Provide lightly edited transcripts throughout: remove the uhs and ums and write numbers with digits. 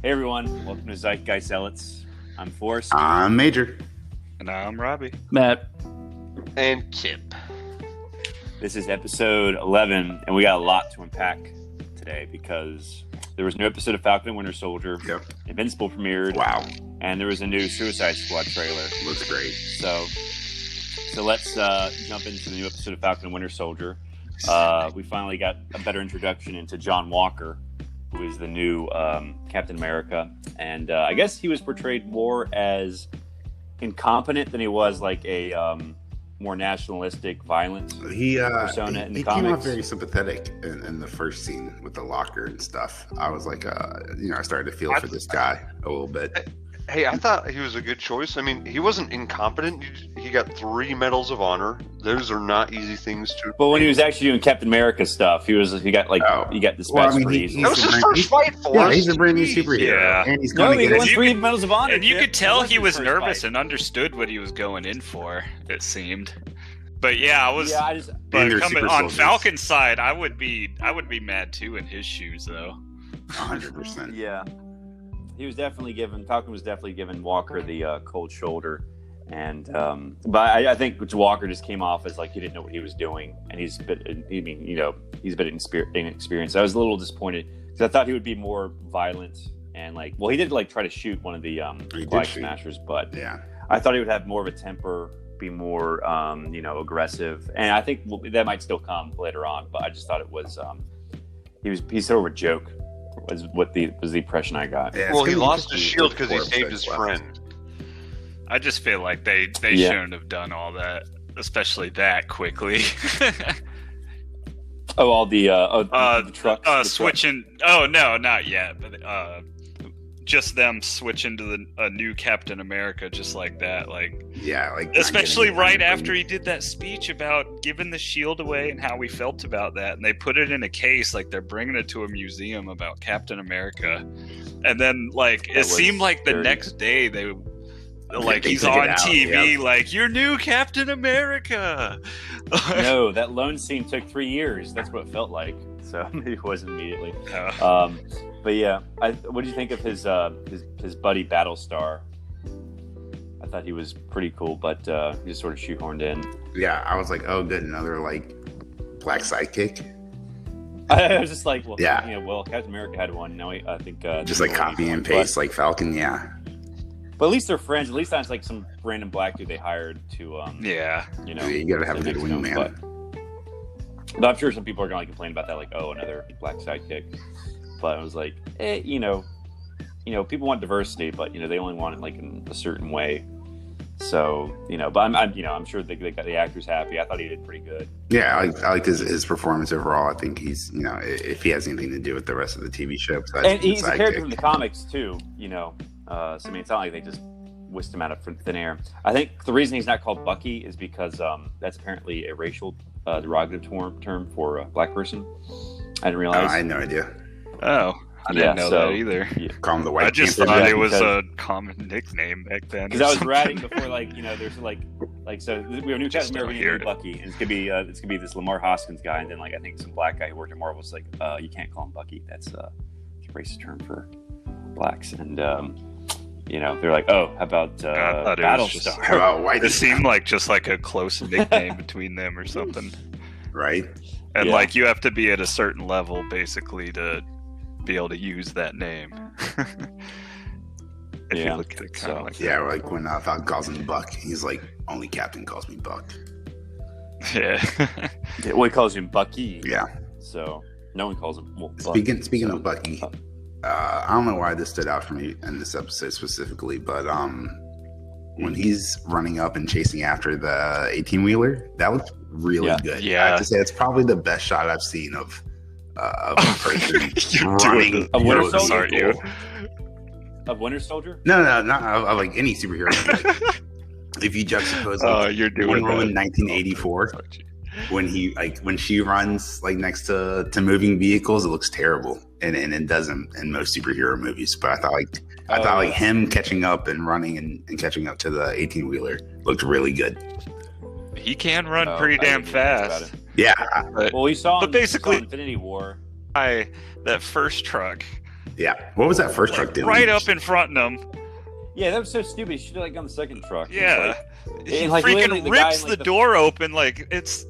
Hey everyone, welcome to Zealots. I'm Forrest. I'm Major. And I'm Robbie. Matt. And Kip. This is episode 11, and we got a lot to unpack today because there was a new episode of Falcon and Winter Soldier. Yep. Invincible premiered. Wow. And there was a new Suicide Squad trailer. Looks great. So let's jump into the new episode of Falcon and Winter Soldier. We finally got a better introduction into John Walker, who is the new Captain America. And I guess he was portrayed more as incompetent than he was like a more nationalistic, violent persona in the comics. He came off very sympathetic in the first scene with the locker and stuff. I was like, I started to feel for this guy a little bit. Hey, I thought he was a good choice. I mean, he wasn't incompetent. He got 3 medals of honor. Those are not easy things to. But when he was actually doing Captain America stuff, he got dispatched for reasons. That was his first fight for us. Yeah, he's a brand new superhero. Yeah. And he's going he to won get 3 medals of honor. And you could tell he was nervous fight. and understood what he was going in for, it seemed. But yeah, I was. Yeah, But they're coming super on soldiers. Falcon's side, I would be mad too in his shoes, though. 100%. Yeah. Falcon was definitely given Walker the cold shoulder. And but I think Walker just came off as like he didn't know what he was doing, and he's a bit inexperienced. I was a little disappointed because I thought he would be more violent and he did try to shoot one of the flag smashers, but Yeah. I thought he would have more of a temper, be more aggressive, and I think that might still come later on. But I just thought it was he's sort of a joke. Was the impression I got. Yeah, Well, he lost his shield because he saved his friend. I just feel like they shouldn't have done all that, especially that quickly. Oh, all the trucks. Switching. Oh no, not yet. But just them switching to a new Captain America, just like that. Especially right after he did that speech about giving the shield away and how we felt about that, and they put it in a case, like they're bringing it to a museum about Captain America, and then it seemed like the next day they he's on TV, you're new Captain America. No, that lone scene took 3 years. That's what it felt like. So maybe it wasn't immediately. But yeah, what do you think of his buddy Battlestar? I thought he was pretty cool, but he just sort of shoehorned in. Yeah, I was like, oh, good, another black sidekick. I was just like, Yeah. Captain America had one. Now I think Just copy and paste like Falcon, yeah. But at least they're friends. At least that's some random black dude they hired to. Yeah. You gotta have a good wingman. But I'm sure some people are going to complain about that, another black sidekick. But I was like, people want diversity, but they only want it in a certain way. So but I'm sure they got the actors happy. I thought he did pretty good. Yeah, I like his performance overall. I think he's if he has anything to do with the rest of the TV show, and he's a character from the comics too. So I mean, it's not like they just whisked him out of thin air. I think the reason he's not called Bucky is because that's apparently a racial derogative term for a black person. I didn't realize. I had no idea. Oh, I didn't know that either. Yeah. Call him the White I just Panther. thought it was a common nickname back then. Because I was ratting before, there's so we have a new Captain America, hear new Bucky, and it's gonna be this Lamar Hoskins guy, and then I think some black guy who worked at Marvel was you can't call him Bucky. That's a racist term for blacks, and they're like, oh, how about Battlestar? How about White? It seemed just like a close nickname between them or something, Right? and you have to be at a certain level basically to be able to use that name. If you look at it kind of like Yeah, when Falcon calls him Buck, he's like, only Captain calls me Buck. that. Yeah. Well, he calls him Bucky. Yeah. So no one calls him. Well, Speaking of Bucky, I don't know why this stood out for me in this episode specifically, but when he's running up and chasing after the 18-wheeler, that looks really good. Yeah. I have to say, it's probably the best shot I've seen of a person You're running. doing A Winter towards Soldier? Aren't you? Of Winter Soldier? No, not of any superhero. If you juxtapose you're doing Wonder Woman that. 1984, when she runs next to moving vehicles, it looks terrible, and it doesn't in most superhero movies. But I thought him catching up and running and catching up to the 18-wheeler looked really good. He can run pretty damn fast. Yeah. Well, we saw But basically- Infinity War. That first truck Yeah. What was that first truck doing? Right up in front of him. Yeah, that was so stupid. He should have on the second truck. Yeah. He freaking rips the door open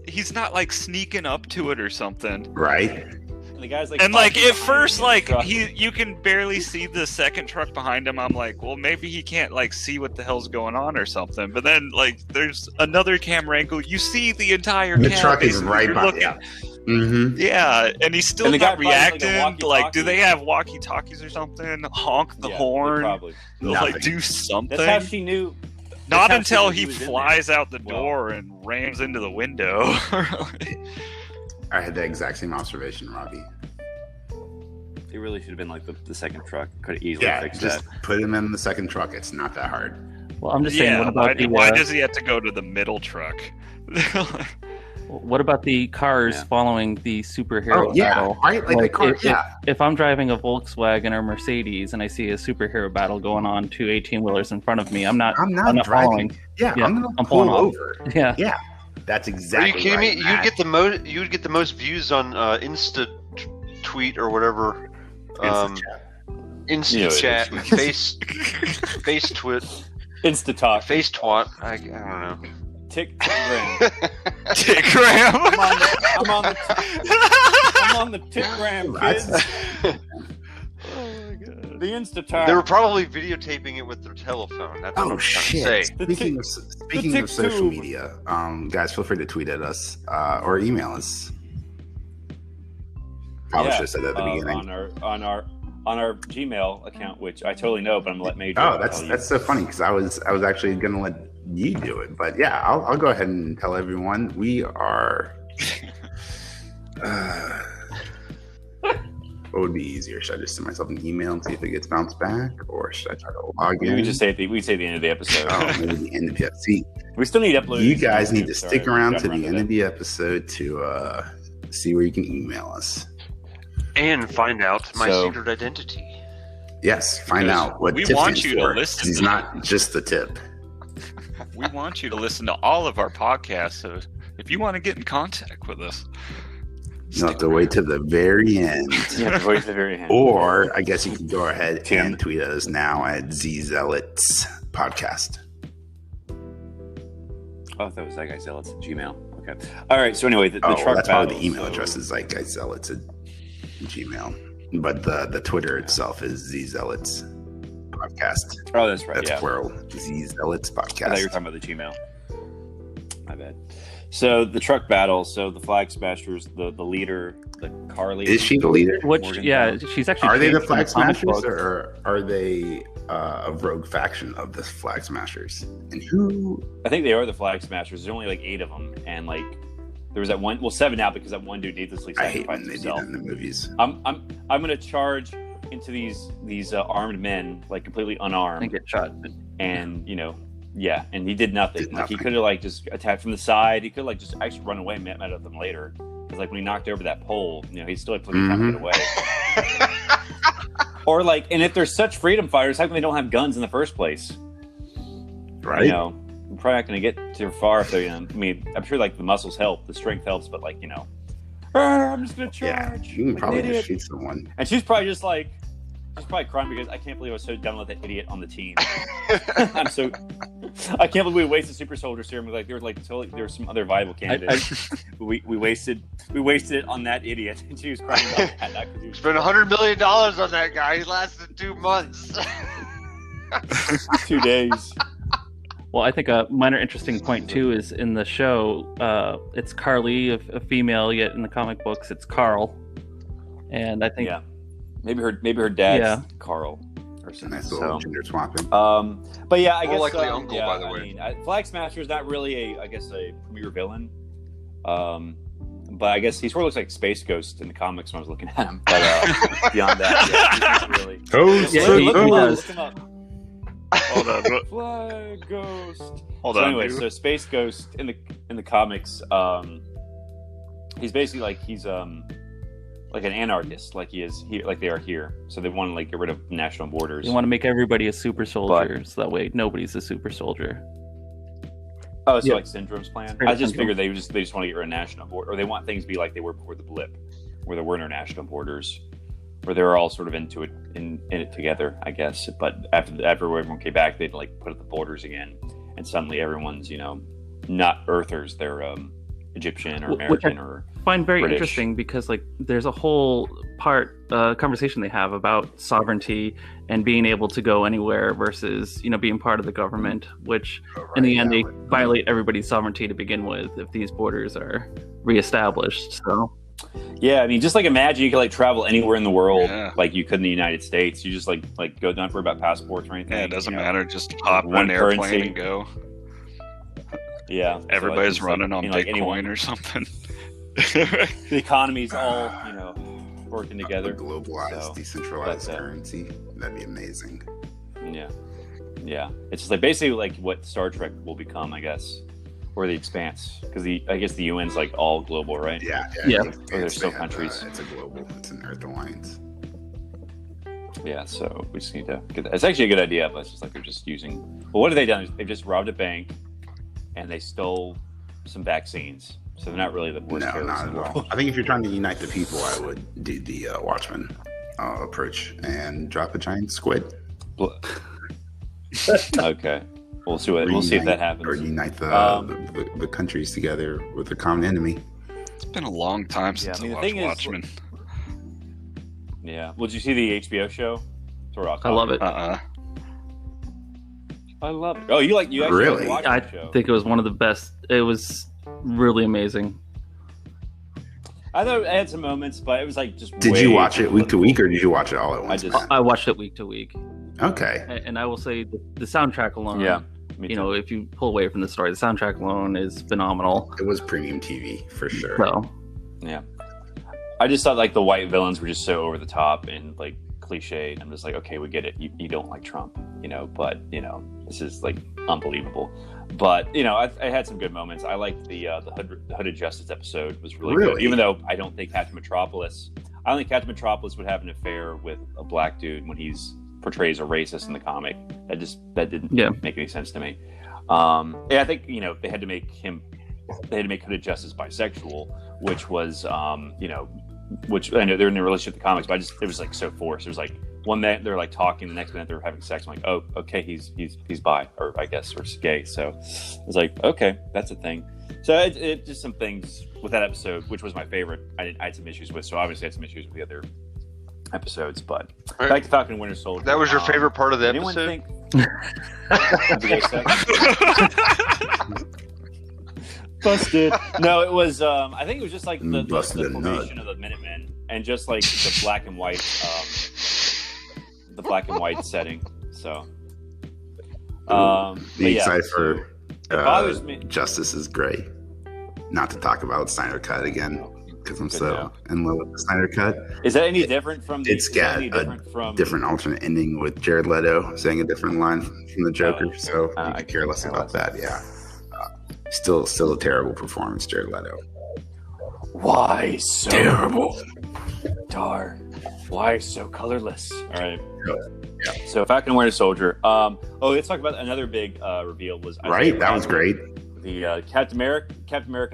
he's not sneaking up to it or something. Right. And the guy's at first you can barely see the second truck behind him. I'm like, well, maybe he can't see what the hell's going on or something. But then there's another camera angle. You see the entire the truck is right behind. Yeah. Mm-hmm. Yeah, and he's still not reacting. Do they have walkie-talkies or something? Honk the horn. Probably. Do something. That's how she knew. Not until he flies out the door and rams into the window. I had the exact same observation, Robbie. It really should have been the second truck. Could have easily fixed that. Just put him in the second truck. It's not that hard. Well, I'm just saying, what about why does he have to go to the middle truck? What about the cars following the superhero battle? Right? The car, if I'm driving a Volkswagen or Mercedes and I see a superhero battle going on, 2 18-wheelers in front of me, I'm not driving. Following. Yeah, I'm going to pull over. Yeah. Yeah. That's exactly. Are you kidding me? You'd get the most views on Insta tweet or whatever. Insta chat, face twit, Insta talk, face twat. I don't know. Tickgram. I'm on the Tickgram, kids. Oh my god. The Insta-talk. They were probably videotaping it with their telephone. That's what I'm trying to say. Speaking of social media, guys, feel free to tweet at us or email us. Probably should have said that at the beginning. On our Gmail account, which I totally know, but I'm gonna let Major. Oh, that's so funny because I was actually gonna let you do it, but yeah, I'll go ahead and tell everyone we are. What would be easier? Should I just send myself an email and see if it gets bounced back, or should I try to log in? We just say we say the end of the episode. Oh, maybe the end of the episode. We still need to upload. You guys need to stick around to the end of the episode to see where you can email us and find out my secret identity. Yes, find out what we tip want you for, to listen. It's not just the tip. We want you to listen to all of our podcasts. So if you want to get in contact with us, you have to wait to the very end. You have to wait to the very end. Or I guess you can go ahead and tweet us now at Zealots Podcast. Oh, that was that guy Zealots at Gmail. Okay. All right. So anyway, the truck that's battle. Probably the email address is Zealots at Gmail. But the Twitter itself is Zealots Podcast. Oh, that's right. That's plural. Zealots Podcast. I thought you were talking about the Gmail. My bad. So the truck battle. So the Flag Smashers, the leader, the Carly. Is she the leader? She's actually. Are they the Flag Smashers, or are they a rogue faction of the Flag Smashers? And who? I think they are the Flag Smashers. There's only 8 of them, and there was that one. Well, 7 now because that one dude needlessly sacrificed himself. I hate when they do that in the movies. I'm gonna charge into these armed men completely unarmed and get shot. And yeah, and he did nothing. He could have just attacked from the side. He could have just actually run away and met up with them later. Because when he knocked over that pole, he still had plenty of time to get away. Or and if they're such freedom fighters, how come they don't have guns in the first place? Right. I'm probably not going to get too far if they. I mean, I'm sure the muscles help, the strength helps, but I'm just going to charge. Yeah, you can probably just shoot someone. And she's probably just she's probably crying because I can't believe I was so done with that idiot on the team. I can't believe we wasted super soldier serum. There were some other viable candidates. We wasted it on that idiot, and she was crying about that. Spent $100 million on that guy. He lasted 2 months. 2 days. Well, I think a minor interesting point too is in the show, it's Carly, a female, yet in the comic books it's Carl, and I think maybe her dad's Carl or something. Nice little gender swapping. But yeah, I guess likely uncle, by the way. Flag Smasher is not really a premier villain. But I guess he sort of looks like Space Ghost in the comics when I was looking at him. But beyond that, he's not really. He Look him up. Hold on. Flag Ghost. Hold on. Anyway, so Space Ghost in the comics, he's basically he's an anarchist, like they are here. So they want to get rid of national borders. They want to make everybody a super soldier, so that way nobody's a super soldier. Oh, so Syndrome's plan? I just figured they just want to get rid of national border, or they want things to be like they were before the blip, where there were international borders. where they were all sort of into it in it together, I guess. But after everyone came back, they'd like put up the borders again, and suddenly everyone's not Earthers, they're Egyptian or American or find very British. Interesting because like there's a whole conversation they have about sovereignty and being able to go anywhere versus being part of the government, which in the end they violate everybody's sovereignty to begin with if these borders are reestablished. So yeah, I mean, just like imagine you could like travel anywhere in the world like you could in the United States. You just like go down for about passports or anything. Yeah, it doesn't matter. Just hop on an airplane and go. Yeah, everybody's so running on Bitcoin or something. The economy's all working together. Globalized, decentralized currency. That'd be amazing. Yeah. It's just like basically like what Star Trek will become, I guess, or the Expanse, because I guess the UN's like all global, right? Yeah. Or there's still countries. It's a global. It's an Earth Alliance. Yeah, so we just need to get that. It's actually a good idea, but it's just like they're just using. Well, what have they done? They've just robbed a bank, and they stole some vaccines. So they're not really the worst terrorists in the world. I think if you're trying to unite the people, I would do the Watchmen approach and drop a giant squid. Okay, we'll see if that happens. Or unite the countries together with a common enemy. It's been a long time since I watched Watchmen. Yeah. Well, did you see the HBO show? I love it. I love it. Oh, you actually really? watched the show. I think it was one of the best. It was really amazing. I thought it had some moments, but it was like just. Did you watch it week to week, or did you watch it all at once? I watched it week to week. Okay. And I will say the soundtrack alone. Yeah. If you pull away from the story, the soundtrack alone is phenomenal. It was premium TV for sure. So. Yeah. I just thought like the white villains were just so over the top and like cliche. I'm just like, okay, we get it. You don't like Trump, but this is like unbelievable. But I had some good moments. I liked the Hooded Justice episode was really good. Even though I don't think Captain Metropolis would have an affair with a black dude when he's portrays a racist in the comic. That didn't make any sense to me. I think they had to make Hooded Justice bisexual, which was which I know they're in a relationship with the comics, but it was like so forced. It was like one minute they're like talking, the next minute they're having sex. I'm like, oh, okay, he's bi, or I guess, or gay. So I was like, okay, that's a thing. So it just some things with that episode, which was my favorite. I had some issues with, so obviously I had some issues with the other episodes. But back to Falcon and Winter Soldier. That was your favorite part of the episode? Busted. No, it was. I think it was just like the formation of the Minutemen, and just like the black and white, setting. So, the cipher. It bothers me. Justice is great. Not to talk about Snyder Cut again, because I'm so in love with the Snyder Cut. Is that any different from? It's got a different alternate ending with Jared Leto saying a different line from the Joker. So I could care less about that. Yeah. Still a terrible performance, Jared Leto. Why so terrible? Dark. Why so colorless? All right. Yeah. So Falcon and Winter Soldier. Let's talk about another big reveal. Was that was great. The Captain America,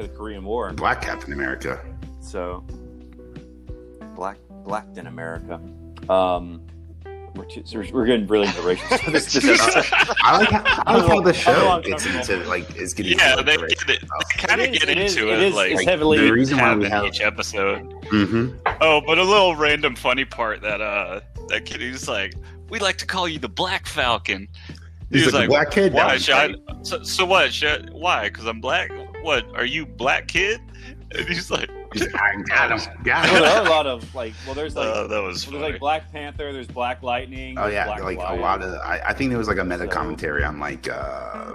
the Korean War. Black Captain America. So Black in America. We're getting really into racial stuff. I like how the show gets into is getting. Yeah, they kind of get into it. It's heavily the reason why we have each episode. Mm-hmm. Oh, but a little random funny part that kid, he's like, "We like to call you the Black Falcon." He's like, "Black kid." Why? So what? Why? Because I'm black. What? Are you black kid? And he's like. I got him. There are a lot of there's like that was there's like Black Panther, there's Black Lightning. Oh yeah, Black a lot of. I think there was like a meta commentary on like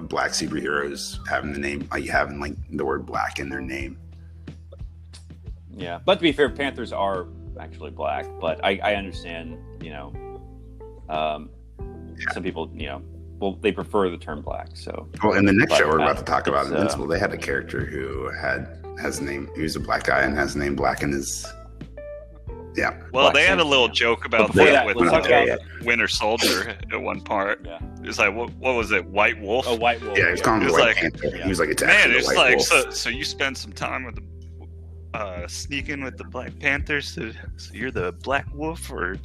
black superheroes having the name, like having like the word black in their name. Yeah, but to be fair, Panthers are actually black. But I understand, some people, they prefer the term black. So in the next show we're about to talk about Invincible, they had a character who has a name. He was a black guy and has the name Black in his. Yeah. Well, they had a little joke about that with Winter Soldier at one part. Yeah. It was like, what was it? White Wolf? Oh, White Wolf. Yeah, he was calling him White Panther. He was like, it's actually it's White like, Wolf. so you spend some time with sneak in with the Black Panthers. So you're the Black Wolf, or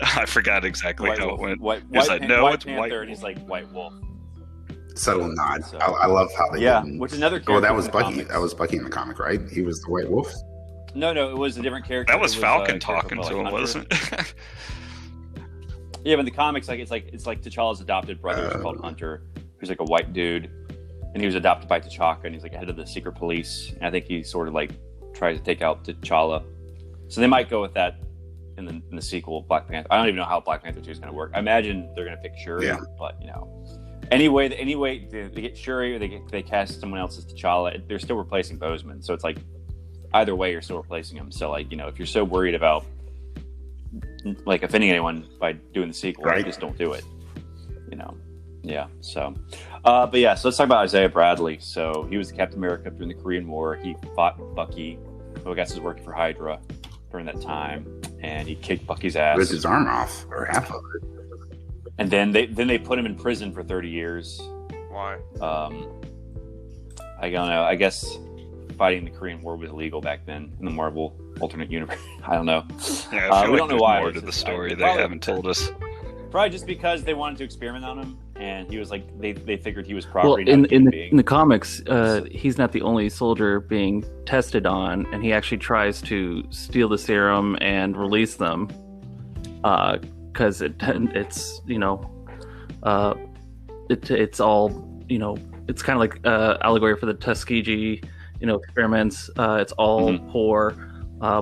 I forgot exactly White how Wolf. it went. White It's like, no, White it's Panther, White and he's Wolf. like White Wolf. Subtle nod. So- I love how they didn't. Which is another character. Well, that was in the Bucky. comics. That was Bucky in the comic, right? He was the White Wolf. No, it was a different character. That was It Falcon a character talking called, to him, Hunter. wasn't it? Yeah, but in the comics, it's like T'Challa's adopted brother is called Hunter, who's like a white dude, and he was adopted by T'Chaka, and he's like head of the secret police. And I think he sort of like tries to take out T'Challa. So they might go with that in the sequel, Black Panther. I don't even know how Black Panther 2 is going to work. I imagine they're going to pick Shuri, but anyway, they get Shuri or they cast someone else as T'Challa. They're still replacing Boseman, so it's like either way you're still replacing him. So like if you're so worried about like offending anyone by doing the sequel, just don't do it. Yeah. So, but yeah. So let's talk about Isaiah Bradley. So he was the Captain America during the Korean War. He fought Bucky, who I guess was working for Hydra during that time, and he kicked Bucky's ass. Ripped his arm off, or half of it. And then they put him in prison for 30 years. Why? I don't know. I guess fighting the Korean War was illegal back then in the Marvel alternate universe. I don't know. Yeah, I feel we like don't know there's why. more to the story they probably haven't told us. Probably just because they wanted to experiment on him, and he was like they figured he was Well, property. in not a human the being. in the comics, he's not the only soldier being tested on, and he actually tries to steal the serum and release them, because it's it's all it's kind of like allegory for the Tuskegee experiments. It's all poor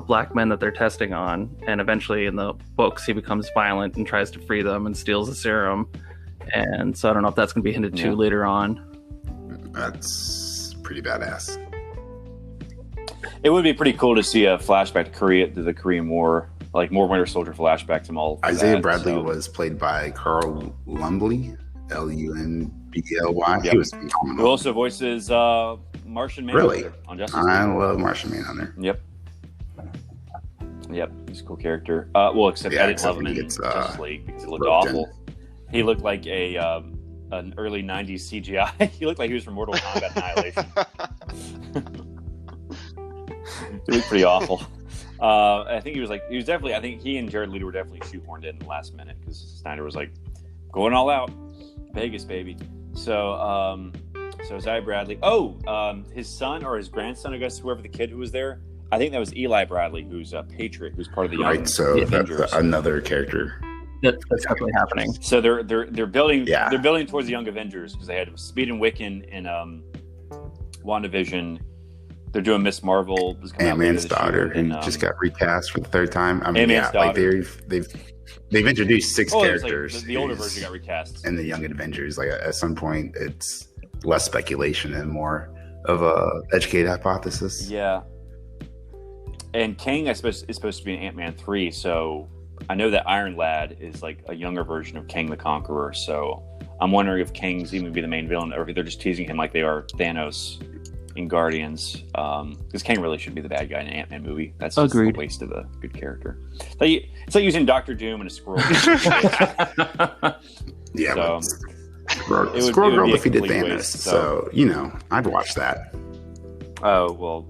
black men that they're testing on, and eventually in the books he becomes violent and tries to free them and steals the serum. And so I don't know if that's going to be hinted to later on. That's pretty badass. It would be pretty cool to see a flashback to the Korean War, like more Winter Soldier flashbacks and all. Isaiah Bradley was played by Carl Lumbly, Lumbly. Yep. He was Who phenomenal. also voices Martian Manhunter Really? on Justice I League. love Martian Manhunter. Yep, he's a cool character. Well, except I didn't love him in Justice League because he looked awful. He looked like an early '90s CGI. He looked like he was from Mortal Kombat Annihilation. He looked pretty awful. I think I think he and Jared Leto were definitely shoehorned in the last minute because Snyder was like, going all out, Vegas baby. So Isaiah Bradley. His son or his grandson, I guess, whoever the kid who was there. I think that was Eli Bradley, who's a Patriot, who's part of the young So Avengers. that's another character. That's definitely happening. So they're building they're building towards the Young Avengers because they had Speed and Wiccan in WandaVision. They're doing Miss Marvel. Ant-Man's daughter, and just got recast for the third time. I mean, Ant-Man's daughter. daughter. They've introduced six characters. Like the older version got recast. And the Young Avengers, like at some point, it's less speculation and more of a educated hypothesis. Yeah. And Kang, I suppose, is supposed to be in Ant-Man 3, so I know that Iron Lad is like a younger version of Kang the Conqueror, so I'm wondering if Kang's even be the main villain, or if they're just teasing him like they are Thanos in Guardians, because Kang really should be the bad guy in an Ant-Man movie. That's just a waste of a good character. It's like using Dr. Doom and a squirrel. Yeah, so, Squirrel Girl defeated Thanos, waste, so I'd watch that. Oh, well,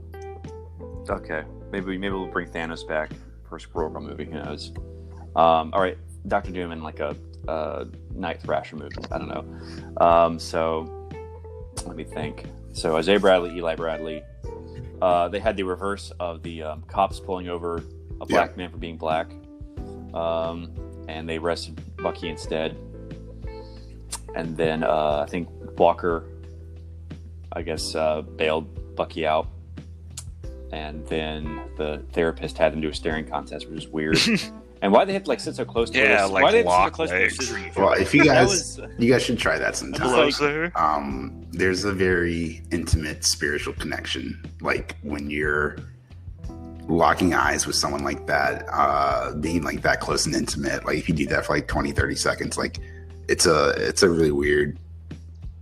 okay. Maybe we'll bring Thanos back for a Squirrel Girl movie. Who knows? All right, Dr. Doom in like a Night Thrasher movie. I don't know. So let me think. So Isaiah Bradley, Eli Bradley. They had the reverse of the cops pulling over a black man for being black, and they arrested Bucky instead. And then I think Walker, I guess, bailed Bucky out. And then the therapist had them do a staring contest, which is weird. And why they have to sit so close to us? Why they have to sit so close to each other? Well, if you guys should try that sometime. There's a very intimate spiritual connection, like when you're locking eyes with someone like that, being like that close and intimate. Like if you do that for like 20-30 seconds, like it's a really weird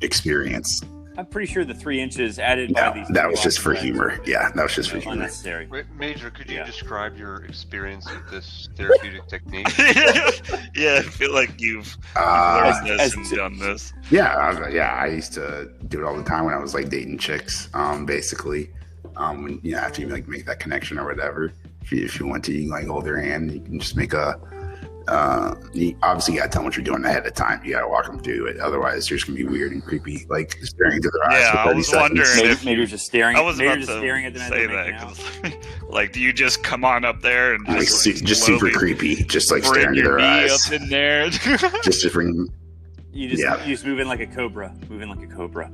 experience. I'm pretty sure the 3 inches added by these. That was just for humor. Yeah, that was just for humor. Unnecessary. Wait, Major, could you describe your experience with this therapeutic technique? Yeah, I feel like you've learned this and done this. Yeah, I used to do it all the time when I was like dating chicks, basically. When, after you like make that connection or whatever, if you want to, you can like hold their hand. You can just make a. You obviously gotta tell them what you're doing ahead of time. You gotta walk them through it. Otherwise, you're just gonna be weird and creepy, like staring into their eyes. Yeah, for 30 I was seconds. wondering Maybe you're just staring. I was maybe about you're just to staring at them as say they're that. making out. 'Cause, like, do you just come on up there and Like, just super creepy, just like bring staring into your their knee eyes. up in there? Just to bring. You just move in like a cobra. Move in like a cobra.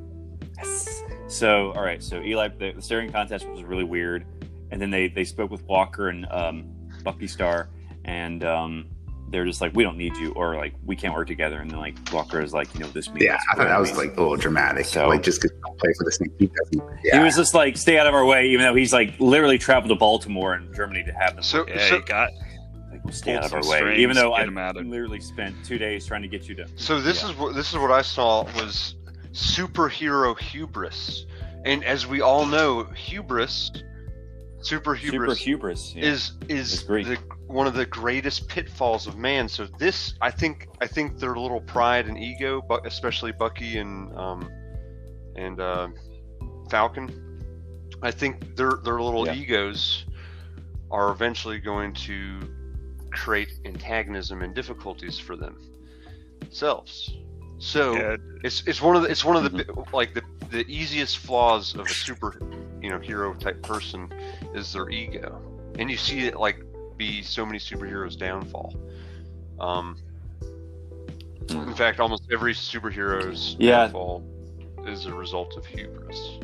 Yes. So all right. So Eli, the staring contest was really weird, and then they spoke with Walker and Bucky Star, and they're just like, we don't need you, or like we can't work together. And then like Walker is like, this means. Yeah, I thought that was like a little dramatic. So like just because play for the snake, he was just like, stay out of our way, even though he's like literally traveled to Baltimore and Germany to have them. So, He got. We'll stay out of our some way, strings, even though I get 'em out of- literally spent 2 days trying to get you to. So this is what I saw was superhero hubris, and as we all know, super hubris yeah. is one of the greatest pitfalls of man. So this, I think their little pride and ego, but especially Bucky and Falcon, I think their little egos are eventually going to create antagonism and difficulties for themselves. So it's one of the like the easiest flaws of a super hero type person is their ego, and you see it like be so many superheroes' downfall. In fact, almost every superhero's downfall is a result of hubris.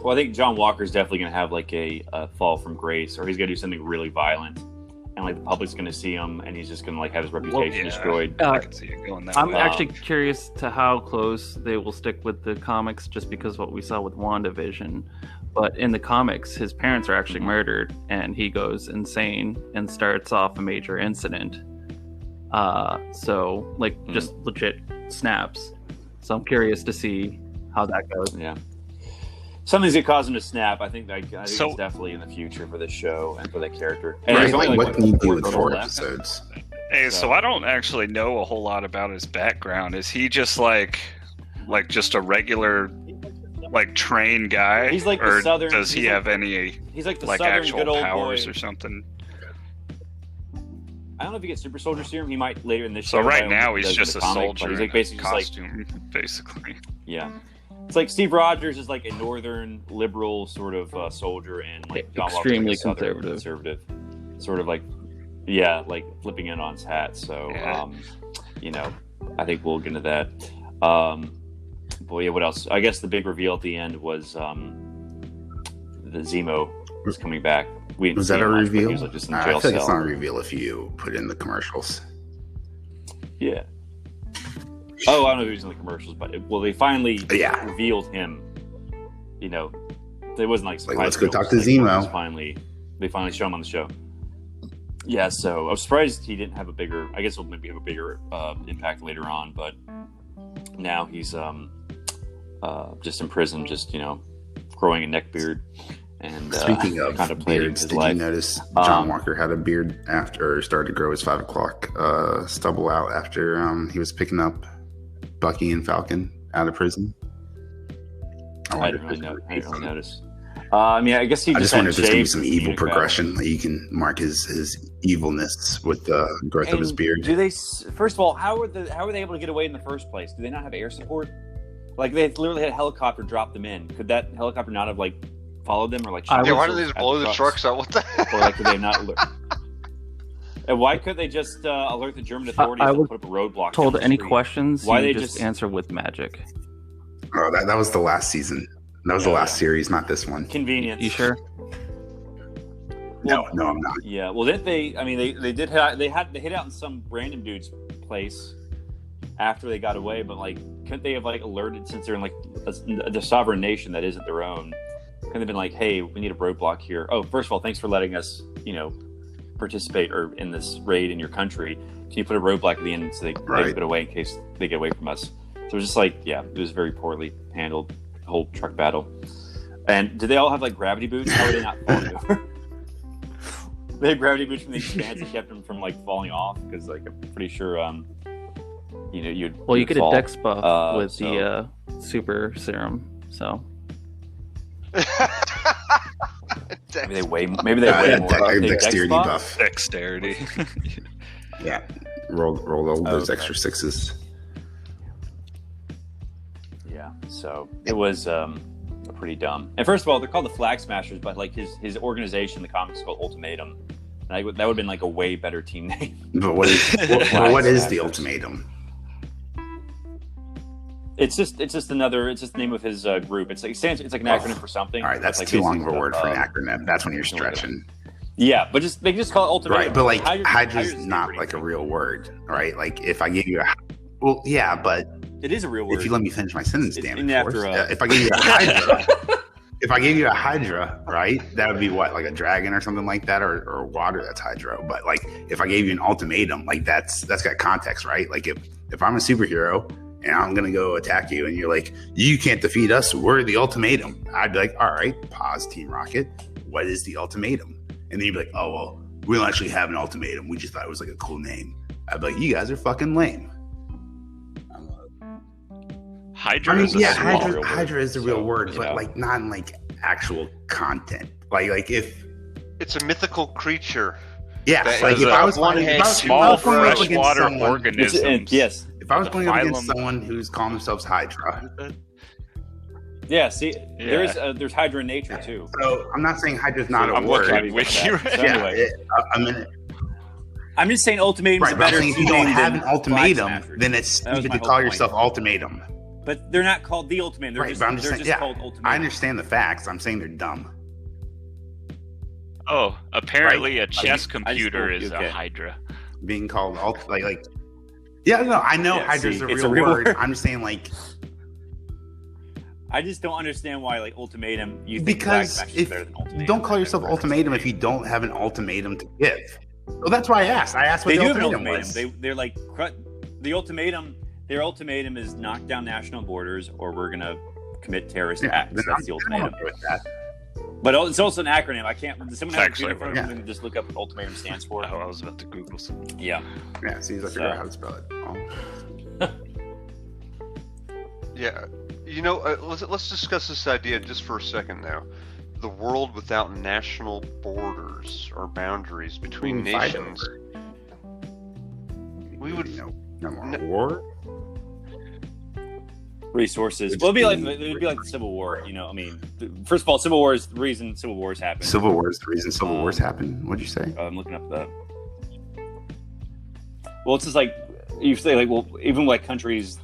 Well, I think John Walker's definitely going to have like a fall from grace, or he's going to do something really violent, and like the public's going to see him, and he's just going to like have his reputation destroyed. I can see it going that I'm way. actually curious to how close they will stick with the comics, just because what we saw with WandaVision. But in the comics, his parents are actually murdered, and he goes insane and starts off a major incident. So like just legit snaps. So I'm curious to see how that goes. Yeah. Something's gonna cause him to snap. I think it's definitely in the future for this show and for that character. And Right, there's only, what can you do with 4 left. episodes? Hey, so I don't actually know a whole lot about his background. Is he just like just a regular like trained guy? He's like the or southern. does he have any He's like the like southern actual good old powers boy. or something? I don't know if he gets super soldier serum. He might later in this So show. right I don't now know if he he's does just in a the comic, soldier but he's in like basically a just like costume, basically. yeah. It's like Steve Rogers is like a northern liberal sort of soldier, and like John Extremely Walker's like a conservative, sort of like like flipping in on his hat. So I think we'll get into that. But yeah, what else? I guess the big reveal at the end was the Zemo was coming back. Was that a reveal? He was like just in the I jail think it's cell. not a reveal if you put in the commercials. Yeah. Oh, I don't know if he was in the commercials, but they finally revealed him. It wasn't like surprise. Let's go talk to Zemo. They finally show him on the show. Yeah, so I was surprised he didn't have a bigger. I guess he'll maybe have a bigger impact later on, but now he's just in prison, just growing a neck beard. And speaking of beards, did you notice John Walker had a beard after, or started to grow his 5 o'clock stubble out after he was picking up Bucky and Falcon out of prison? I didn't really notice. I guess he I just wonder if there's going to be some shaved evil progression that you can mark his evilness with the growth of his beard. Do they? First of all, how are they able to get away in the first place? Do they not have air support? Like they literally had a helicopter drop them in. Could that helicopter not have like followed them or like? Why did they just blow the trucks out? What the hell? Or like, could they not alert? And why could they just alert the German authorities and put up a roadblock? Told any street? questions? Why you they just answer with magic? Oh, that was the last season. That was the last series, not this one. Convenience. You sure? No, I'm not. Yeah. Well, did they? I mean, they did. They hit out in some random dude's place after they got away. But like, couldn't they have like alerted, since they're in like the sovereign nation that isn't their own? Couldn't they have been like, hey, we need a roadblock here. Oh, first of all, thanks for letting us, participate or in this raid in your country. Can you put a roadblock at the end so they can get away in case they get away from us? So it was just like, it was very poorly handled. Whole truck battle. And did they all have like gravity boots? How were they not falling over? They had gravity boots from the expanse that kept them from like falling off, because like I'm pretty sure you'd you get fall. a dex buff with the super serum. So Maybe they weigh more. Dexterity buff. Dexterity. Yeah. Roll all those extra sixes. Yeah. So it was pretty dumb. And first of all, they're called the Flag Smashers, but like his organization, the comics, is called Ultimatum. And that would have been like a way better team name. But what is the Ultimatum? It's just the name of his group. It's like an acronym for something. All right, that's like too long of a word for an acronym. That's when you're stretching. Yeah, but they just call it Ultimatum. Right, but like Hydra's not like a real word, right? Like if I gave you but it is a real word. If you let me finish my sentence, damn it. If I gave you a Hydra, right? That would be what, like a dragon or something like that, or water that's Hydro. But like if I gave you an ultimatum, like that's got context, right? Like if I'm a superhero and I'm gonna go attack you and you're like, you can't defeat us, we're the ultimatum. I'd be like, all right, pause, Team Rocket. What is the ultimatum? And then you'd be like, oh well, we don't actually have an ultimatum. We just thought it was like a cool name. I'd be like, you guys are fucking lame. Hydra Hydra is the real word, but like not in like actual content. Like if it's a mythical creature. Yeah, like if I was playing small freshwater organisms. Yes. If I was going up against someone who's calling themselves Hydra. Yeah, see, there's Hydra in nature too. So I'm not saying Hydra's not a word. I'm just saying ultimatum is a better. If you don't have an ultimatum, then it's stupid to call yourself ultimatum. But they're not called the ultimatum. They're just called ultimatum. I understand the facts. I'm saying they're dumb. Oh, apparently a chess computer is a Hydra. Being called I know Hydra's a real word. I'm just saying like. I just don't understand why like ultimatum. Because don't call yourself ultimatum if you don't have an ultimatum to give. Well, that's why I asked. I asked what the ultimatum was. They're like the ultimatum. Their ultimatum is knock down national borders, or we're gonna commit terrorist acts. That's the ultimatum. With that. But it's also an acronym. I can't. Does someone have a computer in front of them and just look up what ultimatum stands for? Oh, I was about to Google something. Yeah. Yeah. Seems like I figure out how to spell it. Oh. Yeah. You know, let's discuss this idea just for a second now. The world without national borders or boundaries between nations. We would no more war. Resources. Well, it would be like the Civil War. You know, I mean, first of all, Civil War is the reason Civil Wars happen. Civil War is the reason Civil Wars happen. What'd you say? I'm looking up that. Well, it's just like you say, like, well, even like countries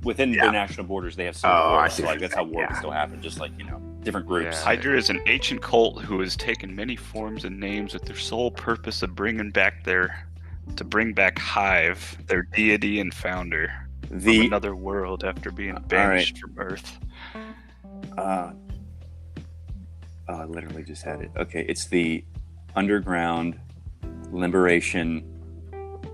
within their national borders, they have civil wars. So, like that's how war can still happen. Just like different groups. Yeah. Hydra is an ancient cult who has taken many forms and names with their sole purpose of bringing back Hive, their deity and founder, from another world after being banished from Earth. I literally just had it. Okay, it's the Underground Liberation.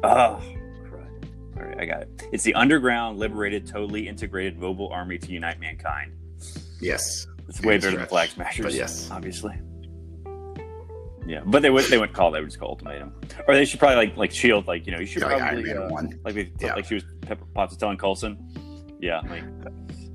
Oh, crud. All right, I got it. It's the Underground Liberated, Totally Integrated Mobile Army to Unite Mankind. Yes. It's way better than Flag Smashers. But yes. Obviously. Yeah, but they would just call Ultimatum, or they should probably like Shield, like you should probably like she was Pepper Potts was telling Coulson, yeah, like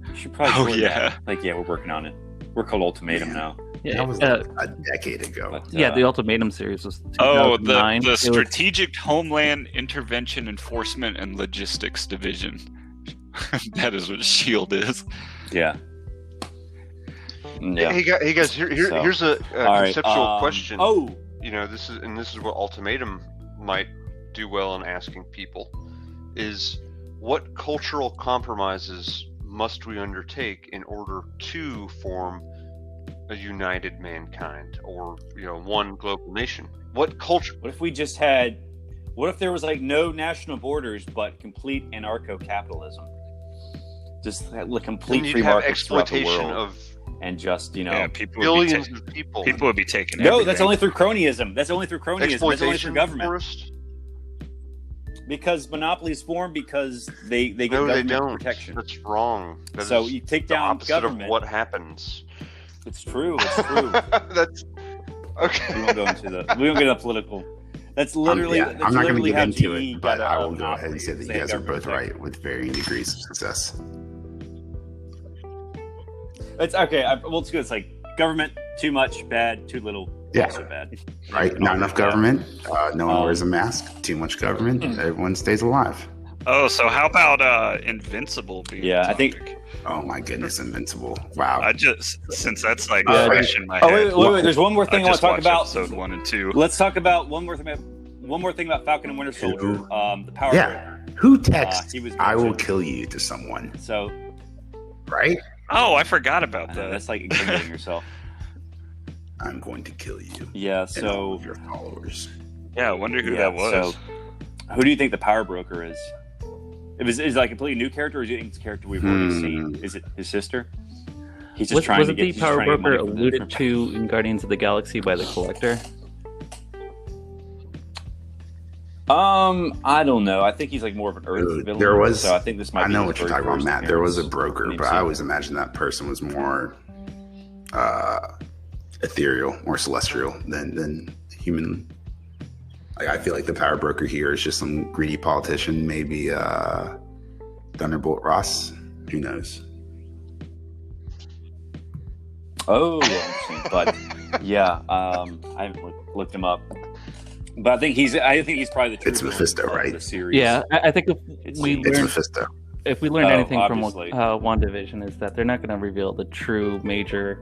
you should probably we're working on it. We're called Ultimatum now. Yeah, that was a decade ago. But, the Ultimatum series was 2009. The Strategic Homeland Intervention Enforcement and Logistics Division. That is what Shield is. Yeah. Yeah. Hey guys, here's a conceptual question. This is what Ultimatum might do well in asking people: is what cultural compromises must we undertake in order to form a united mankind, or one global nation? What culture? What if we just had? What if there was like no national borders but complete anarcho-capitalism? Just like complete free market exploitation of. And just billions of people. People would be taking. No, that's only through cronyism. That's only through cronyism. That's only through government. Forest? Because monopolies form because they get government protection. That's wrong. So you take down government. Of what happens? It's true. It's true. That's okay. We won't go into we don't get into political. That's literally. I'm not going to get into it, but I will go monopoly. ahead and say that you guys are both right with varying degrees of success. It's okay. It's good. It's like government, too much, bad. Too little, also bad. Right? Not enough government. No one wears a mask. Too much government. Everyone stays alive. Oh, so how about Invincible being I think. Oh my goodness, Invincible! Wow. I just since that's like fresh in my head. Wait. There's one more thing I want to talk about. Episode 1 and 2. Let's talk about one more thing about Falcon and Winter Soldier. The power. Yeah. Who texts? I will mentioned. kill you to someone. So. Right. Oh, I forgot about that. That's like incriminating yourself. I'm going to kill you. Yeah. And all So. of your followers. Yeah, I wonder who that was. So, who do you think the power broker is? Is it like a completely new character, or do you think it's a character we've already seen? Is it his sister? He's just trying to get. Was the power broker alluded to in Guardians of the Galaxy by the Collector? I don't know. I think he's like more of an Earth villain. There was. So I think this might. I be know what you're talking about, Matt. There was a broker, but I MCU. always imagined that person was more ethereal, more celestial than human. Like, I feel like the power broker here is just some greedy politician, maybe Thunderbolt Ross. Who knows? Oh, yeah, interesting. But yeah, I haven't looked him up. But I think he's probably the true It's Mephisto, villain of right? the series. Yeah, I think It's Mephisto. if we learn anything from obviously. WandaVision, is that they're not going to reveal the true major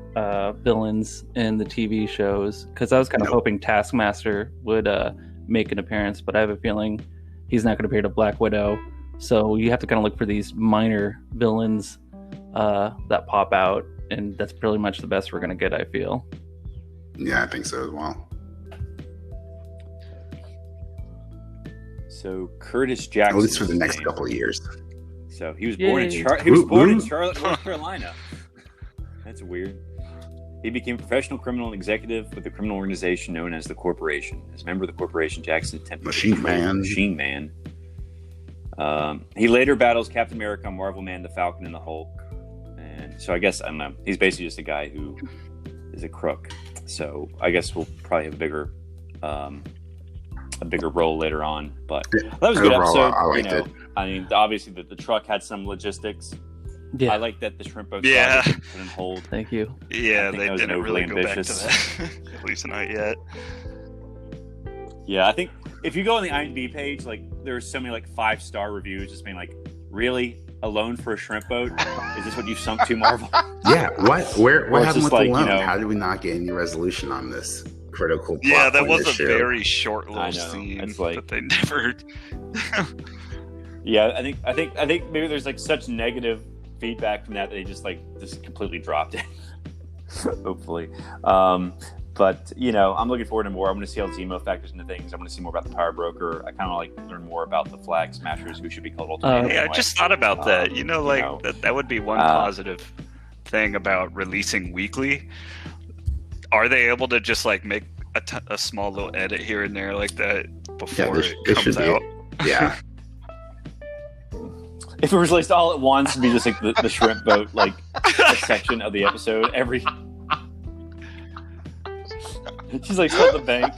villains in the TV shows. Because I was kind of hoping Taskmaster would make an appearance, but I have a feeling he's not going to appear to Black Widow. So you have to kind of look for these minor villains that pop out, and that's pretty much the best we're going to get, I feel. Yeah, I think so as well. So Curtis Jackson. At least for the next couple of years. So he was born in Yay. Charlotte, North Carolina. That's weird. He became a professional criminal and executive with the criminal organization known as the Corporation. As a member of the Corporation, Jackson attempted Machine Man. Machine Man. He later battles Captain America, Marvel Man, the Falcon, and the Hulk. And so I guess, I don't know, he's basically just a guy who is a crook. So I guess we'll probably have a bigger role later on. But that was a good episode. I liked it. I mean, obviously the truck had some logistics. Yeah. I like that the Shrimp Boat Saga was put on hold. Thank you. Yeah, I think they that was didn't really go ambitious. back to that. At least not yet. Yeah, I think if you go on the IMDb page, like there's so many like 5-star reviews just being like, really? Alone for a shrimp boat? Is this what you've sunk to, Marvel? Yeah, what happened with like, Alone? How did we not get any resolution on this critical plot Yeah, that point was of a the show? very short I little know. scene It's like- that they never. Yeah, I think maybe there's like such negative feedback from that they just completely dropped it. Hopefully. But I'm looking forward to more. I'm going to see how Zemo factors into things. I'm going to see more about the power broker. I kind of like learn more about the Flag Smashers, who should be called Ultimate. Hey, I just thought about that. That would be one positive thing about releasing weekly. Are they able to just like make a small little edit here and there like that before it comes out? Yeah. If it was released all at once, it'd be just like the shrimp boat, like a section of the episode. She's like still at the bank.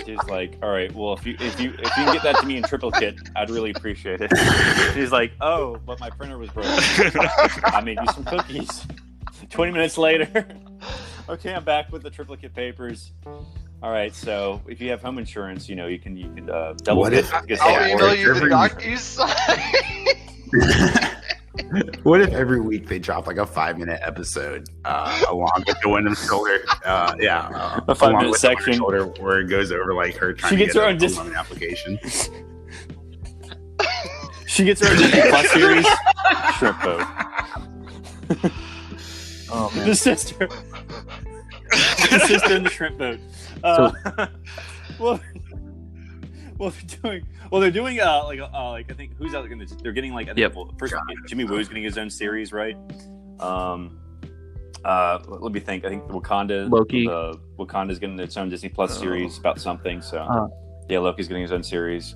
She's like, all right, well, if you can get that to me in triplicate, I'd really appreciate it. She's like, oh, but my printer was broken. I made you some cookies. 20 minutes later, okay, I'm back with the triplicate papers. All right, so if you have home insurance, you can double. What if- I'll email you the DocuSign. What if every week they drop like a 5-minute episode along with the Winter Soldier? A 5-minute along with the section. Winter Soldier where it goes over like her trying She to gets get her a own loan application. She gets her Disney Plus series. Shrimp Boat. Oh, man. The sister in the Shrimp Boat. They're doing I think who's out going to they're getting like I think Yep. first Jimmy Woo's getting his own series, right? Let me think. I think Loki. Wakanda's getting its own Disney Plus series about something. So yeah, Loki's getting his own series,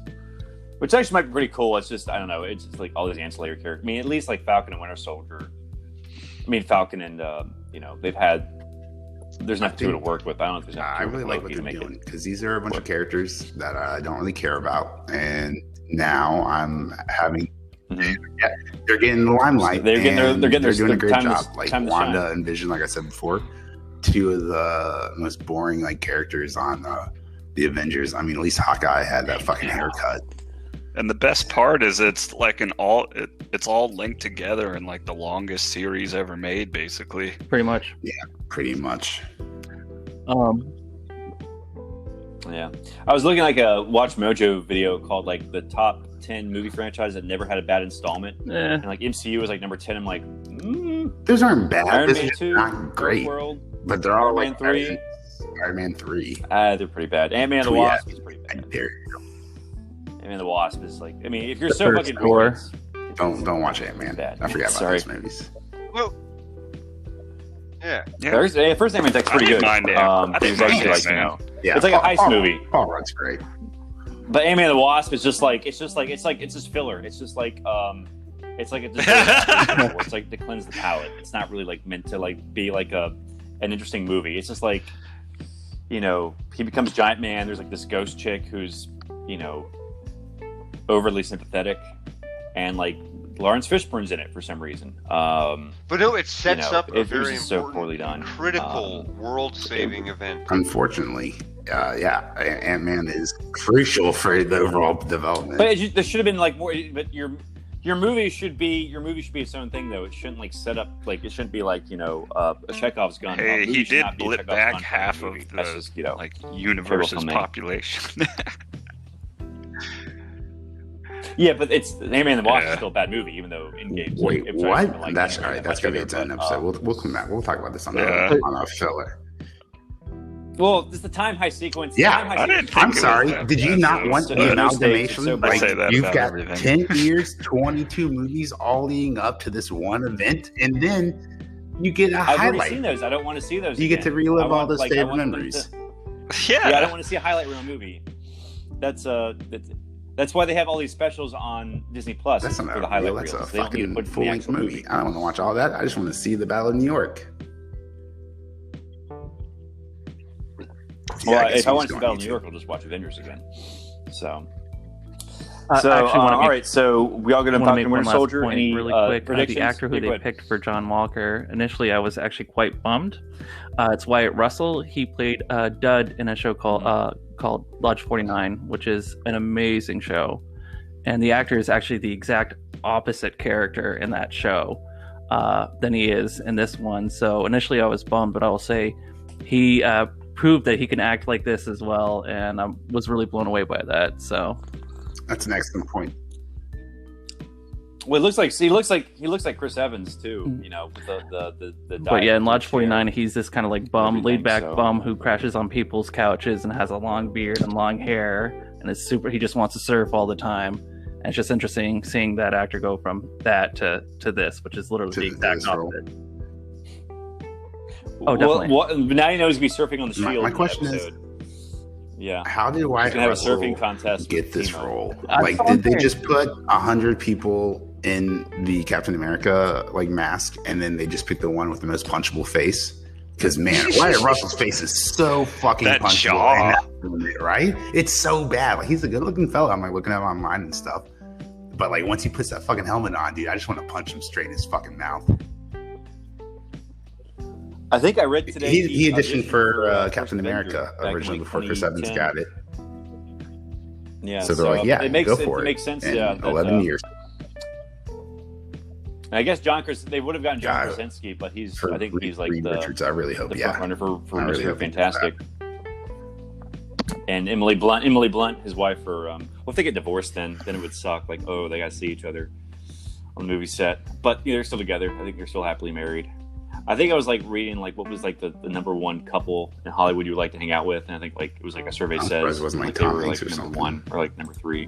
which actually might be pretty cool. It's just I don't know. It's just like all these ancillary characters. I mean, at least like Falcon and Winter Soldier. I mean, Falcon and they've had. There's nothing to work with. I don't know if there's I really like what they're doing because these are a bunch of characters that I don't really care about, and now I'm having. They're getting the limelight. They're doing a great job. time to Wanda shine. and Vision, like I said before, two of the most boring like characters on the Avengers. I mean, at least Hawkeye had that fucking haircut. And the best part is it's like it's all linked together in like the longest series ever made, basically. Pretty much. Yeah, pretty much. Yeah, I was looking like a Watch Mojo video called like the top 10 movie franchises that never had a bad installment, and like MCU was like number 10. I'm like, those aren't bad. Iron This Man is 2, not great, World, but they're all Iron like Man 3. Iron Man 3. They're pretty bad. Ant-Man and the Wasp is pretty bad. There. Ant-Man and the Wasp is like, I mean, if you're The so first fucking four. bored, Don't watch Ant-Man. Bad. I forgot about Sorry. those movies. Well, yeah. First Ant-Man Tech's pretty good. I didn't mind Like, Ant-Man. you know, Yeah, it's like a heist movie. Paul Rudd's great. But Ant-Man and the Wasp is just filler. It's just like it's like it's like to cleanse the palate. It's not really like meant to like be like an interesting movie. It's just like, you know, he becomes Giant Man. There's like this ghost chick who's, you know, overly sympathetic, and like Lawrence Fishburne's in it for some reason. But no, it sets up a it was very just so important, poorly done. critical, world-saving event. Unfortunately, Ant-Man is crucial for the overall development. But there should have been like more. But your movie should be its own thing, though. It shouldn't like set up like it shouldn't be like, you know, a Chekhov's gun. Hey, he did blip back gun half movie. of That's the just, you know, like universe's filmmaking. population. Yeah, but it's Ant-Man and the Wasp is still a bad movie, even though Endgame's Wait, like, what? like, That's all right. That's gonna be its own episode. We'll come back. We'll talk about this on a filler. Well, it's the time heist sequence. Yeah, time heist I didn't sequence. think I'm it was sorry. that Did you bad. not It want was the so- amalgamation? so I say that You've about got everything. 10 years, 22 movies all leading up to this one event, and then you get a I've already highlight. seen those. I don't want to see those. You get to again. relive I all want, those like, I favorite want them memories. Yeah. Yeah, I don't want to see a highlight reel movie. That's why they have all these specials on Disney Plus That's for not the highlight real. That's reels. a They don't need to fucking put it in the full-length actual movie. I don't want to watch all that. I just want to see the Battle of New York. Well, I guess if I we want just to see go on Battle of New YouTube. York, I'll just watch Avengers again. So, Actually, all right. So we all going to want to talk make to one Winter last Soldier. point Any really quick. predictions? The actor who Yeah, go they ahead. picked for John Walker, initially I was actually quite bummed. It's Wyatt Russell. He played Dud in a show called Lodge 49, which is an amazing show. And the actor is actually the exact opposite character in that show than he is in this one. So initially I was bummed, but I will say he proved that he can act like this as well, and I was really blown away by that. So That's an excellent point. Well, he looks like Chris Evans too. You know, with the but yeah, in Lodge chair. 49, he's this kind of like bum, Everything, laid back so- bum who crashes on people's couches and has a long beard and long hair, and is super. He just wants to surf all the time. And it's just interesting seeing that actor go from that to this, which is literally To the exact this role. opposite. Oh, definitely. Now he knows he's gonna be surfing on the My Shield. in the question is- episode. Yeah, How did he's Wyatt gonna have a Russell surfing contest. get with this Timo. role? I Like, saw did they him. just put 100 people in the Captain America like mask, and then they just picked the one with the most punchable face? Because man, Wyatt Russell's face is so fucking That punchable, jaw. in that movie, right? It's so bad. Like, he's a good-looking fella. I'm like looking at him online and stuff, but like once he puts that fucking helmet on, dude, I just want to punch him straight in his fucking mouth. I think I read today He auditioned for First Captain Avenger America back in, originally like, before Chris Evans 2010. got it. Yeah, So they're like, yeah, it makes go for it it. makes sense. In Yeah, that, 11 years. I guess they would have gotten John Yeah, Krasinski, but For I think he's like Reed the Richards, I really hope, front yeah. runner for I really Mr. hope he does Fantastic. And Emily Blunt, his wife, for well, if they get divorced, then it would suck. Like, oh, they got to see each other on the movie set, but they're still together. I think they're still happily married. I think I was like reading like what was like the number one couple in Hollywood you would like to hang out with, and I think like it was like a survey I'm says surprised it wasn't like they Tom were Hanks like or number something. one or like number three.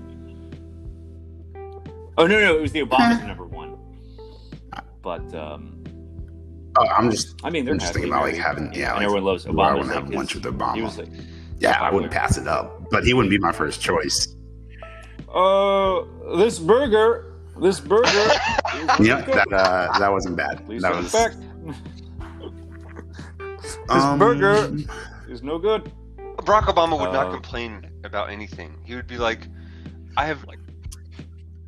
Oh no, it was the Obamas number one. But I'm just I mean, they're I'm just thinking happily about like married, having, yeah, and like, everyone loves I Obama. want to have lunch with Obama. He was like, Yeah, I wouldn't pass it up, but he wouldn't be my first choice. this burger. Is Yeah, that wasn't bad. Please That take was it back. This burger is no good. Barack Obama would not complain about anything. He would be like, I have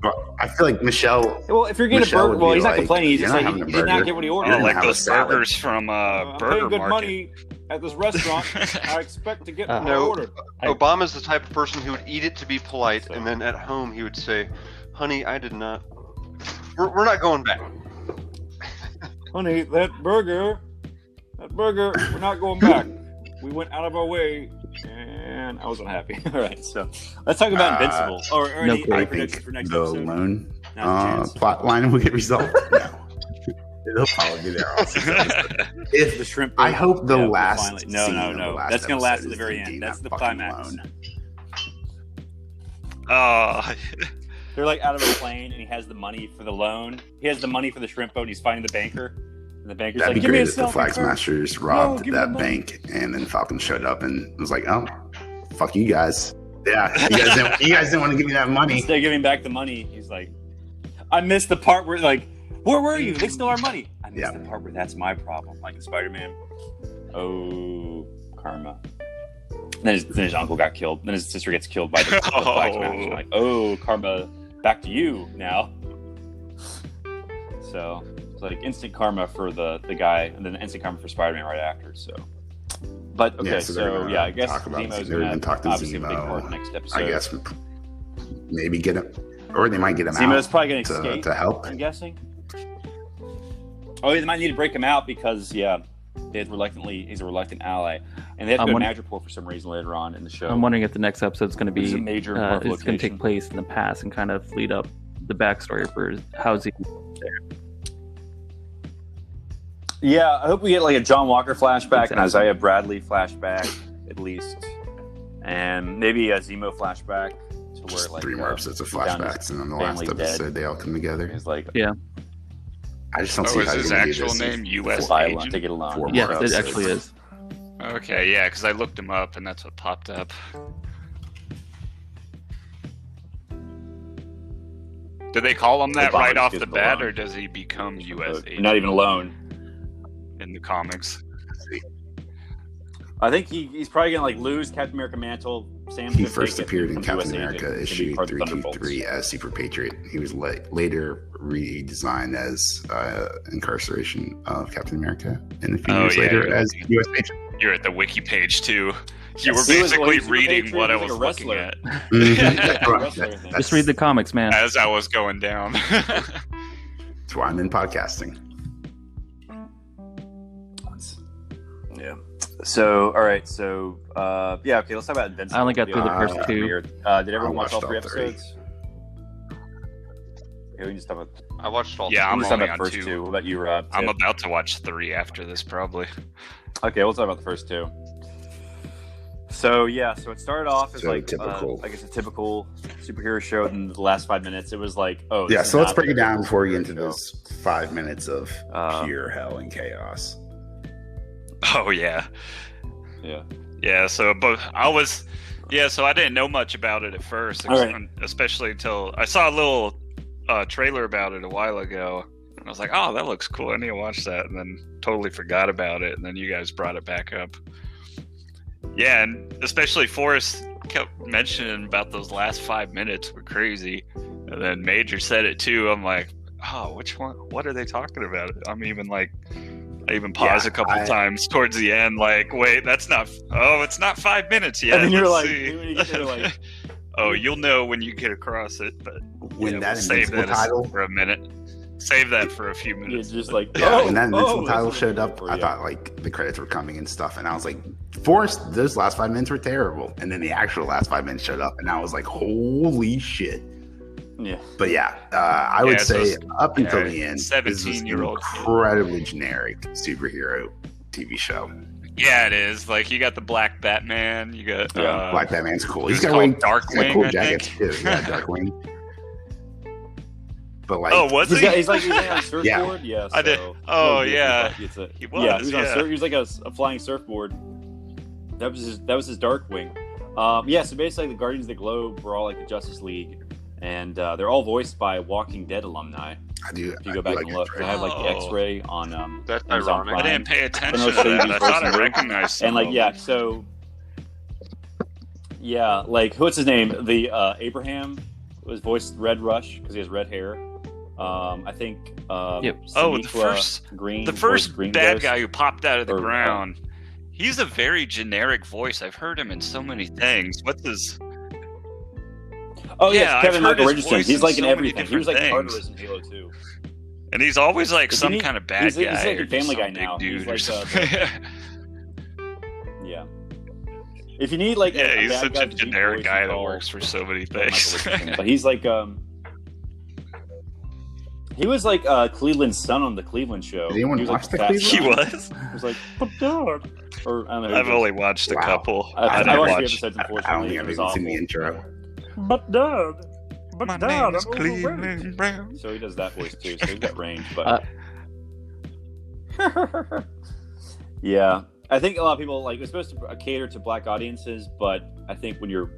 Well, I feel like Michelle. Well, if you're getting Michelle a burger, well, he's not like, complaining. He's just like, having a he did not burger. get what he ordered. You're Oh, gonna like have a those salad. burgers from I'm Burger paying good Market. money at this restaurant. I expect to get what I No, ordered. Obama's the type of person who would eat it to be polite, and then at home he would say, "Honey, I did not. We're not going back." Honey, that burger, we're not going back. We went out of our way, and I wasn't happy. All right, so let's talk about Invincible. Or no any clue. I predictions think for next the episode. loan Not a chance. plot line will get resolved. No, it'll probably be there. Also. If The shrimp. I hope the yeah, last finally- scene no. of the last That's gonna last episode to the is very them end. getting That's that the fucking climax. loan. Oh, They're like out of a plane, and he has the money for the loan. He has the money for the shrimp boat, and he's finding the banker. And the banker's That'd like, be "Give me a great if the selfie Flag first." Smashers robbed give me that the money. bank, and then Falcon showed up and was like, "Oh, fuck you guys." Yeah, you guys didn't want to give me that money. Instead of giving back the money, he's like, "I missed the part where like, where were you? They stole our money." I missed the part where that's my problem, like in Spider-Man. Oh, karma. Then his uncle got killed. Then his sister gets killed by the Flag Smashers. Like, oh, karma, back to you now. So it's like instant karma for the guy, and then instant karma for Spider-Man right after. So, but okay, Yeah, so they're gonna I guess talk about Zemo's they're gonna gonna talk to obviously have a big Zemo. part in the next episode. I guess maybe get him, or they might get him Zemo's out probably gonna escape to help. I'm guessing. Oh, they might need to break him out because he's a reluctant ally, and they have to go to Madripoor for some reason later on in the show. I'm wondering if the next episode is going to be This is a major it's going to location. take place in the past and kind of lead up the backstory for how Zemo there. Yeah, I hope we get like a John Walker flashback, Exactly. an Isaiah Bradley flashback, at least, and maybe a Zemo flashback to where like 3 more episodes of he found his flashbacks, and then the last family dead. episode they all come together. He's like, I just don't see is how his you're gonna do actual this in name U.S. fly alone, agent? take it alone. 4 more Yes, it episodes. actually is. Okay, yeah, because I looked him up and that's what popped up. Do they call him that Obama right just off gives the him bat, alone. or does he become U.S. agent Not even alone. in the comics? I think he's probably gonna like lose Captain America mantle. Sam's He gonna first take it, appeared in become Captain US agent, America and be issue part of the 323 as Super Patriot. He was later redesigned as incarceration of Captain America, and a few years later as U.S. Patriot. You're at the wiki page too. You Yes, were he was basically Super reading Patriot, what he I was was like a looking at Mhm. Just read the comics, man. as I was going down. That's why I'm in podcasting. Yeah. So, all right. So, yeah. Okay. Let's talk about Invincible. I only got through the first Yeah. 2. Did everyone watch watched all 3 all 3. episodes? Okay, we can just talk about. I watched all. Yeah, three. I'm Let's talk only about the on first 2. 2. What about you, Rob? I'm Tip? about to watch 3 after this, probably. Okay, we'll talk about the first 2. So yeah, so it started off as So like typical. I guess a typical superhero show. In the last 5 minutes, it was like, oh, this Yeah, is so let's not break it the down before we get typical into show. this 5 minutes of Um, pure hell and chaos. Oh yeah, Yeah. yeah. So, but so I didn't know much about it at first, All right. especially until I saw a little trailer about it a while ago. And I was like, oh, that looks cool. I need to watch that, and then totally forgot about it. And then you guys brought it back up. Yeah, and especially Forrest kept mentioning about those last 5 minutes were crazy, and then Major said it too. I'm like, oh, which one? What are they talking about? I'm even like, I even paused a couple times towards the end, like, wait, that's not. Oh, it's not 5 minutes yet. And then you're Let's like, see. when you get there, like, oh, you'll know when you get across it, but When yeah, that we'll save Invincible that title, for a minute. Save that for a few you're minutes. just like, yeah, when that Invincible title this is showed up, for I you. thought like the credits were coming and stuff, and I was like, Forrest, those last 5 minutes were terrible. And then the actual last 5 minutes showed up, and I was like, holy shit. Yeah. But yeah, I would Yeah, so say it's- up until yeah, the end, this is an 17-year-old. incredibly generic superhero TV show. Yeah, it is. Like, you got the Black Batman. You got Black Batman's cool. it's He's got called he's got Darkwing, cool I jackets think. too. Yeah, Darkwing. But like, Oh, was He's, he? he's like on a surfboard. Yeah. I did. so- Oh, no, yeah. It's a, He was, Yeah, he was on a yeah. surf. He was like a flying surfboard. That was his Darkwing. Yeah. So basically, the Guardians of the Globe were all like the Justice League, and they're all voiced by Walking Dead alumni. I do. If you go back and look, they have like the Oh. X-ray on That's Amazon ironic. I Prime. didn't pay attention I'll to show you that. these I thought I voices. recognized some And like of yeah, them. so yeah, like what's his name? The Abraham was voiced Red Rush because he has red hair. I think. Yep. The first Green bad Ghost. guy who popped out of the ground. He's a very generic voice. I've heard him in so many things. What's his? Oh yeah, Kevin Michael his Richardson. voice He's in like in so many everything. He was like different Tartarus in Halo 2. And he's always like If some you need- kind of bad he's guy like a or Family just Guy some now. big dude He's or like, something. Yeah. If you need like Yeah, a he's bad such guy a with deep generic voice, guy you that call works for so many Michael things. Richardson. But he's like he was like Cleveland's son on the Cleveland show. Did anyone He was, like, watch the fat Cleveland? He son. was. He was like, but Dad. Or I don't know. I've only watched a Wow. couple. I didn't watched watch. the episodes. I don't Unfortunately, think it I've was even awful. seen the intro. But Dad. But My Dad, name is I'm overweight. Cleveland Brown. So he does that voice too. So he's got range. But yeah, I think a lot of people like it's supposed to cater to black audiences, but I think when your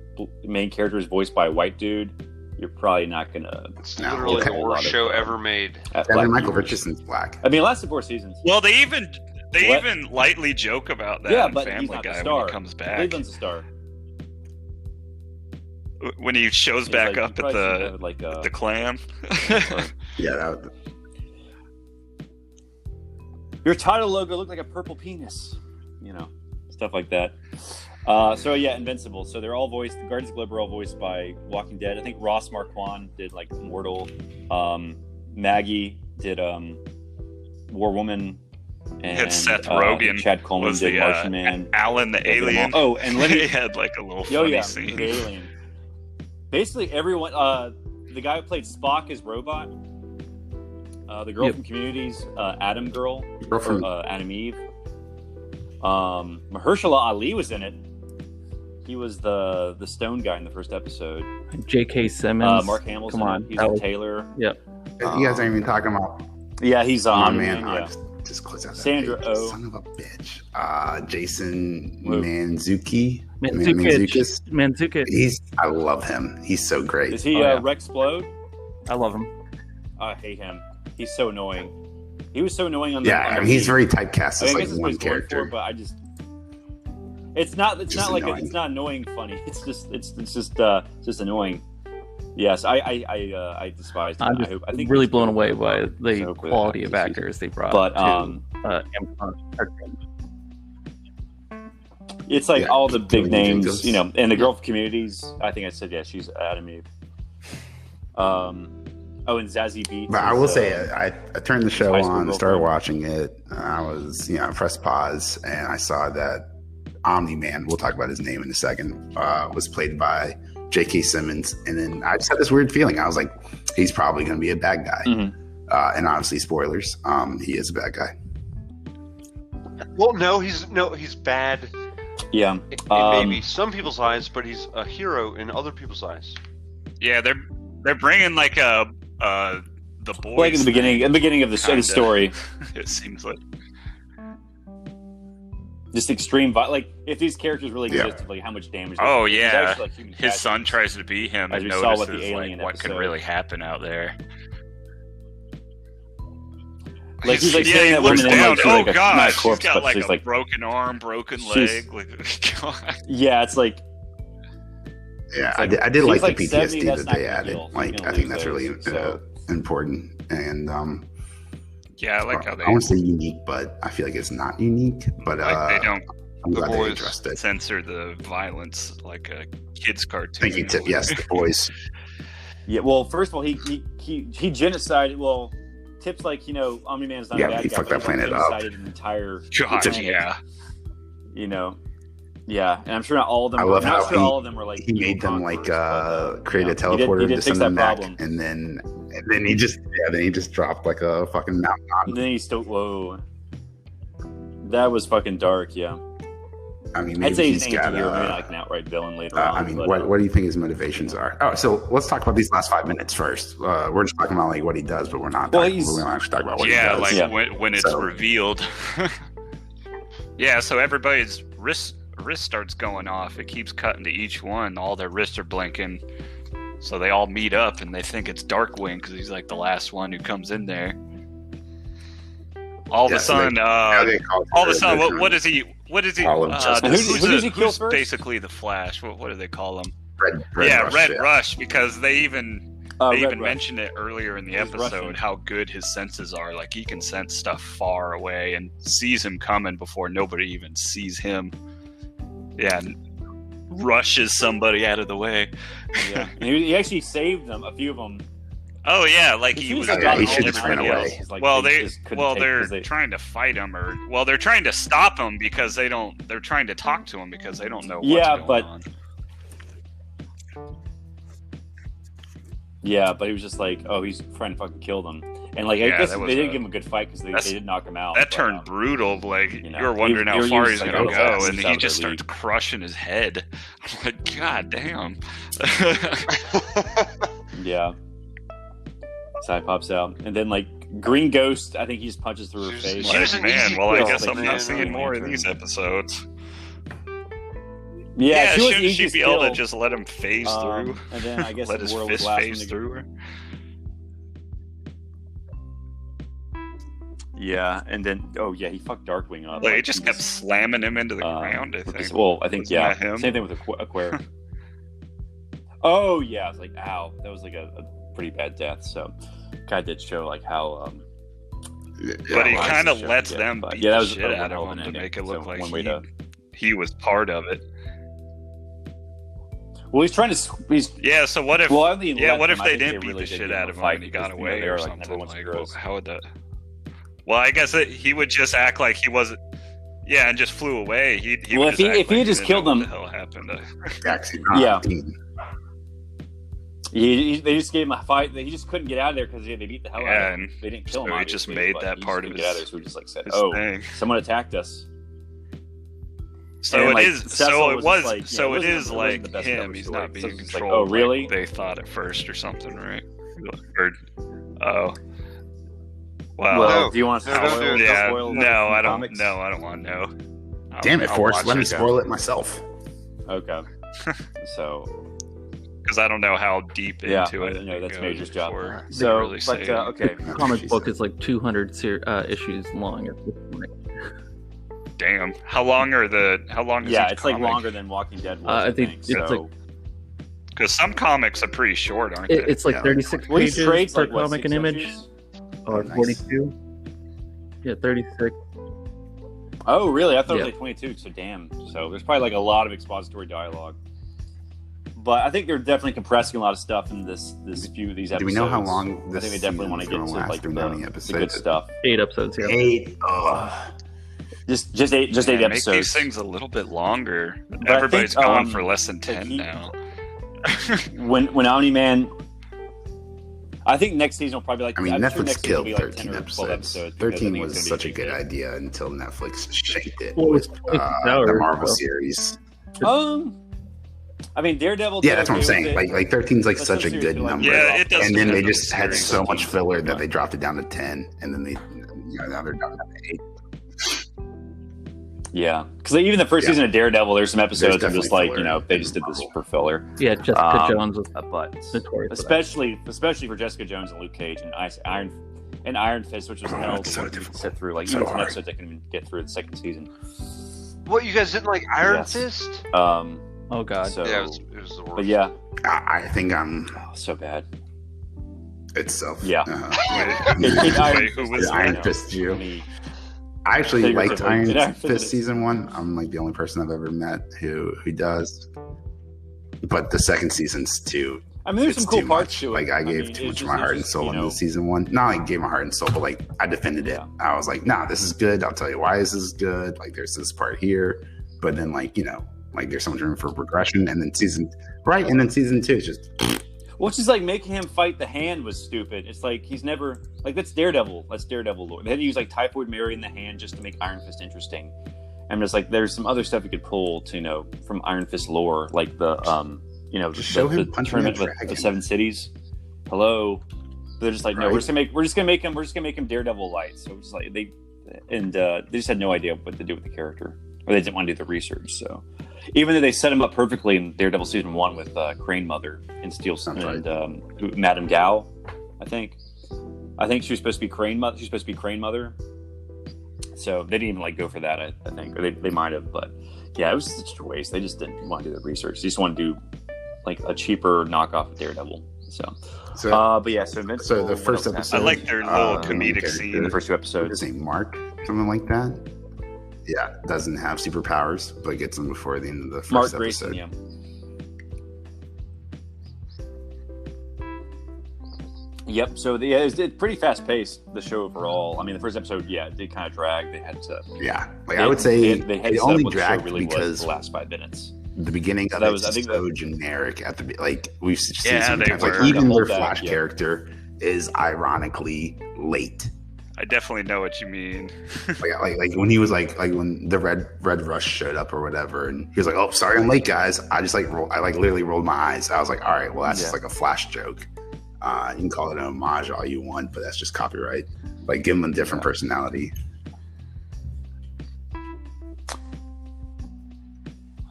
main character is voiced by a white dude, you're probably not gonna. It's No, literally okay. the worst show ever made. Kevin Michael Richardson's black. I mean, it lasted 4 seasons. Well, they even What? lightly joke about that Yeah, in but Family he's not the Guy star. when he comes back. Cleveland's a star. When he shows He's back like, up you at probably should the have, like the clam. Yeah, that, your title logo looked like a purple penis. You know, stuff like that. So yeah, Invincible. So they're all voiced. The Guardians of the Globe are all voiced by Walking Dead. I think Ross Marquand did like Immortal. Maggie did War Woman. And Had Seth Rogen Chad Coleman was did the Martian Man. Alan the alien. Oh, and let me he had like a little Oh funny yeah, scene. the alien. Basically, everyone. The guy who played Spock is Robot. The girl Yep. from Communities, Adam Girl, Girl from- or, Adam Eve. Mahershala Ali was in it. He was the stone guy in the first episode. J.K. Simmons. Mark Hamill's Come in on, it. He's that with was- Taylor. Yep. you guys aren't even talking about. Yeah, he's Oh on. man, Yeah. just close out that Sandra page. Oh. Son of a bitch. Jason Who? Mantzoukas. Mantzoukas. I love him. He's so great. Is he Oh, yeah. Rex Splode? I love him. I hate him. He's so annoying. He was so annoying on the. Yeah, on I the mean, he's lead. very typecast I as guess like that's what one he's going character. for, but I just. It's not Just like annoying. it's not annoying funny. It's just annoying. Yes, I despise him. I'm I think really he's blown good. away by the So good quality at of this actors they brought But, to Amazon. It's like Yeah, all the big Kelly names, Jenkins. you know, and the girl from Communities. I think I said she's Adam Eve. And Zazie Beetz. But I will say, I turned the show high school on, started girlfriend. watching it. I was, pressed pause, and I saw that Omni Man, we'll talk about his name in a second, was played by J.K. Simmons. And then I just had this weird feeling. I was like, he's probably going to be a bad guy. Mhm. And obviously, spoilers, he is a bad guy. Well, he's bad Yeah. in maybe some people's eyes, but he's a hero in other people's eyes. Yeah, they're bringing like the boys. Like in the beginning of the Kinda. story, It seems like. just extreme. Like if these characters really Yeah. existed, like how much damage. Oh they- it's yeah, actually, like, human his son casualties. tries to be him As and we saw with notices the Alien like what could episode. really happen out there. Like he's like yeah, saying he that looks woman down. and like, Oh like a gosh, she's corpse, got but like she's a like, broken arm, broken she's- leg. Like, God. yeah, it's like Yeah, like- I did she's like like the 70, PTSD that's that not they gonna added. heal. She's Like, gonna I think lose that's those, really so. important. And Yeah, I like how they I won't say unique, but I feel like it's not unique. But like they don't I'm glad they boys addressed it. censor the violence like a kids cartoon. Thank you, Tip. Yes, the boys. yeah. Well, first of all, he genocided. Well, Tip's like Omni Man's not Yeah, a bad he guy. fucked but that planet up. genocided an entire God, planet, yeah. Yeah, and I'm sure not all of them. I love I'm not how sure he- all of them were like He made them like conquerors, but, create a he did teleporter to fix send that them back, problem. and then he just dropped like a fucking mountain on. And then he still that was fucking dark. Yeah, I mean, I'd maybe say he's he's got. maybe not like an outright villain later on. I mean, but, what do you think his motivations are? Oh, so let's talk about these last 5 minutes first. We're just talking about like what he does, but we're not. Well, We don't actually talk about what he Yeah, does. like Yeah. when it's So- revealed. Yeah, so everybody's wrist starts going off. It keeps cutting to each one. All their wrists are blinking. So they all meet up and they think it's Darkwing because he's like the last one who comes in there. All of Yeah, a so sudden, all of a sudden, what is he? What is he? All of Justice. Who does he kill who's first? basically the Flash? What do they call him? Red Rush, because they even mentioned it earlier in the episode how good his senses are. Like he can sense stuff far away and sees him coming before nobody even sees him. Yeah, and rushes somebody out of the way. Yeah, and he actually saved them, a few of them. Oh yeah, like he was. He should just run away. Like, they're trying to fight him, or they're trying to stop him because they don't. They're trying to talk to him because they don't know what's going on. Yeah, but he was just like, oh, he's trying to fucking kill them. And like, I guess they didn't give him a good fight because they did knock him out. That turned brutal. Like, you were wondering how far he's going to go, and he just starts crushing his head. I'm like, God damn. Yeah. Side pops out. And then, like, Green Ghost, I think he just punches through her face. Like, man, well, I guess I'm not seeing more of these episodes. Yeah, shouldn't she be able to just let him phase through? And then I guess let his fist phase through her. Yeah, and then he fucked Darkwing up. Like, he just kept slamming him into the ground. I think. Well, I think same thing with Aquaria. Oh yeah, I was like, ow, that was like a pretty bad death. So, guy did show like how. But he kind of lets them beat the shit out of him to make it look like he was part of it. Well, he's trying to. So what if? Well, what if they didn't beat the shit out of him and he got away or something? Like, how would that? Well, I guess he would just act like he wasn't. Yeah, and just flew away. If he just killed them, what the hell happened? They just gave him a fight. He just couldn't get out of there because they beat the hell out of him. They didn't kill him. He just made that part of his. So he just like said, "Oh, someone attacked us." So it is like him. He's not being controlled. Oh, really? Like they thought at first or something, right? Wow. Well, do you want to spoil? No, I don't. No, I don't want to know. Damn it, Forrest! Let me spoil it myself. Okay. So. Because I don't know how deep into it. No, that's Major's job. So, okay. The comic book is like 200 issues long at this point. Damn. How long is it's like longer than Walking Dead was, I think. Because some comics are pretty short, aren't they? It's like 36 pages per comic and image. Or 42. Yeah, 36. Oh, really? I thought it was like 22, so damn. So there's probably like a lot of expository dialogue. But I think they're definitely compressing a lot of stuff in this few of these episodes. Do we know how long this I think they definitely want to get to like the good stuff. 8 episodes, yeah. 8. Just 8 episodes. Make these things a little bit longer. But everybody's going for less than 10 now. when Omni-Man, I think next season will probably Netflix killed 13 episodes. 13 was such a good idea until Netflix shanked it with the Marvel series. I mean, Daredevil. Yeah, that's what I'm saying. Like 13's like such a good number. Yeah, it does. And then they just had so much filler that they dropped it down to 10, and then now they're down to 8. Yeah, because even the first season of Daredevil, there's some episodes that are just like they just did this for filler. Yeah, Jessica Jones was notorious, especially for Jessica Jones and Luke Cage and Iron Fist, which was hell to sit through. Like even some episodes I couldn't even get through the second season. What, you guys didn't like Iron Fist? Oh god. So, it was the worst. But yeah, I think I'm so bad. Itself. Yeah. Iron Fist you? I actually liked Iron Fist season 1. I'm like the only person I've ever met who does. But the second season's too. I mean, there's some cool parts to it. Like I gave too much of my heart and soul into season 1. Not like gave my heart and soul, but like I defended it. I was like, nah, this is good. I'll tell you why this is good. Like there's this part here, but then like there's so much room for progression. And then season 2 is just. Which is like making him fight the Hand was stupid. It's like he's never like that's Daredevil. That's Daredevil lore. They had to use like Typhoid Mary in the Hand just to make Iron Fist interesting. And just like there's some other stuff you could pull to from Iron Fist lore, like the the tournament with the 7 cities. Hello, they're just like no, we're just gonna make him Daredevil light. So it's like they just had no idea what to do with the character, or they didn't want to do the research. So. Even though they set him up perfectly in Daredevil season 1 with Crane Mother and Steel and Madame Gao, I think she was supposed to be Crane Mother. She's supposed to be Crane Mother. So they didn't even go for that. I think, or they might have, but yeah, it was such a waste. They just didn't want to do the research. They just want to do like a cheaper knockoff of Daredevil. So but yeah, so Invincible. So the first episode, I like their little comedic scene in the first 2 episodes. His name Mark, something like that. Yeah, doesn't have superpowers, but gets them before the end of the first Mark episode. Grayson, yeah. Yep. So it's pretty fast paced. The show overall. I mean, the first episode, it did kind of drag. They had to. Yeah, I would say it only dragged really because the last 5 minutes. The beginning of it was so generic at the we've seen sometimes. Like even their Flash character is ironically late. I definitely know what you mean. like when he was like when the Red Rush showed up or whatever, and he was like, "Oh, sorry, I'm late, guys." I just literally rolled my eyes. I was like, "All right, well, that's just like a Flash joke. You can call it an homage all you want, but that's just copyright. Like, give him a different personality."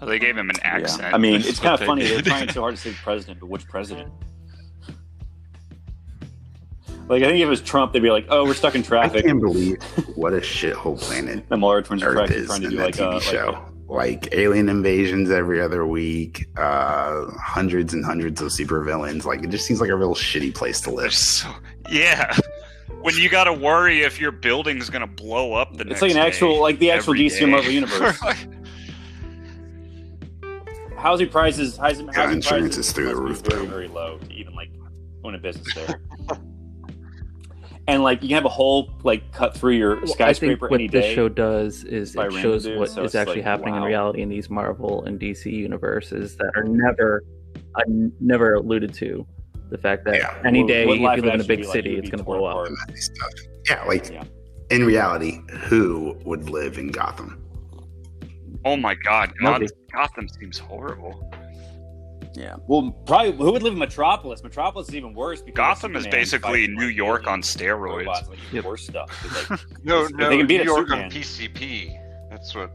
Well, they gave him an accent. Yeah. I mean, it's kind of funny. They're trying so hard to say president, but which president? Like, I think if it was Trump, they'd be like, "Oh, we're stuck in traffic." I can't believe what a shithole planet the Mueller twins are trying to do like a TV show. Like alien invasions every other week, hundreds and hundreds of supervillains. Like, it just seems like a real shitty place to live. When you got to worry if your building's gonna blow up the next day. It's like the actual DC day. Marvel universe. Housing prices insurance is through the roof, very, very low to even like own a business there. And like you can have a hole like cut through your skyscraper what any day. What this show does is it shows what is actually like, happening in reality in these Marvel and DC universes that are never alluded to. The fact that any day if you live in a big city, it's going to blow up. In reality, who would live in Gotham? Oh my God, Gotham seems horrible. Yeah. Well, probably who would live in Metropolis? Metropolis is even worse because Gotham is basically New York on steroids. Worse stuff. No, they can beat New York Superman. on PCP. That's what.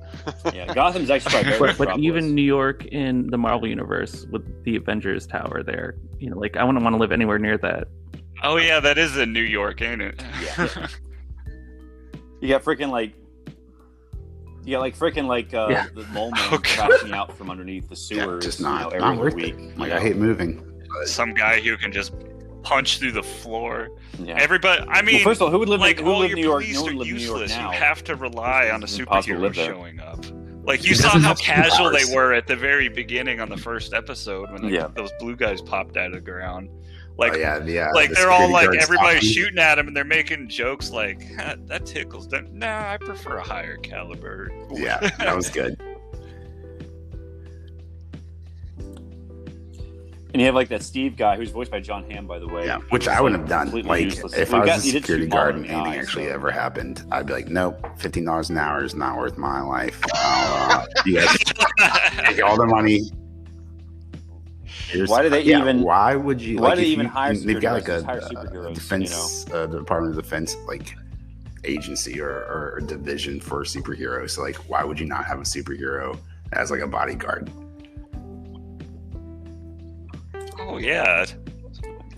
Yeah, Gotham's actually better. But even New York in the Marvel universe with the Avengers Tower there, like I wouldn't want to live anywhere near that. Oh yeah, that is in New York, ain't it? Yeah. You got freaking the mole man crashing out from underneath the sewers. Just not every worth week. It. I hate moving. But... Some guy who can just punch through the floor. Yeah. Everybody, I mean, first of all, who would live like in New York? No one lives in New York now. You have to rely on a superhero showing up. Like you saw how casual they were at the very beginning on the first episode when those blue guys popped out of the ground. Like, like they're all like everybody's shooting at him and they're making jokes like that tickles them. Nah, I prefer a higher caliber. Yeah, that was good. And you have like that Steve guy who's voiced by John Hamm, by the way. Yeah, which I wouldn't have done. Like if I was a security guard and anything actually ever happened, I'd be like, nope, $15 an hour is not worth my life. You guys take all the money. Why do they even? Why would you? Why do they even hire? They've got like a defense, the Department of Defense like agency or division for superheroes. So like, why would you not have a superhero as like a bodyguard? Oh yeah,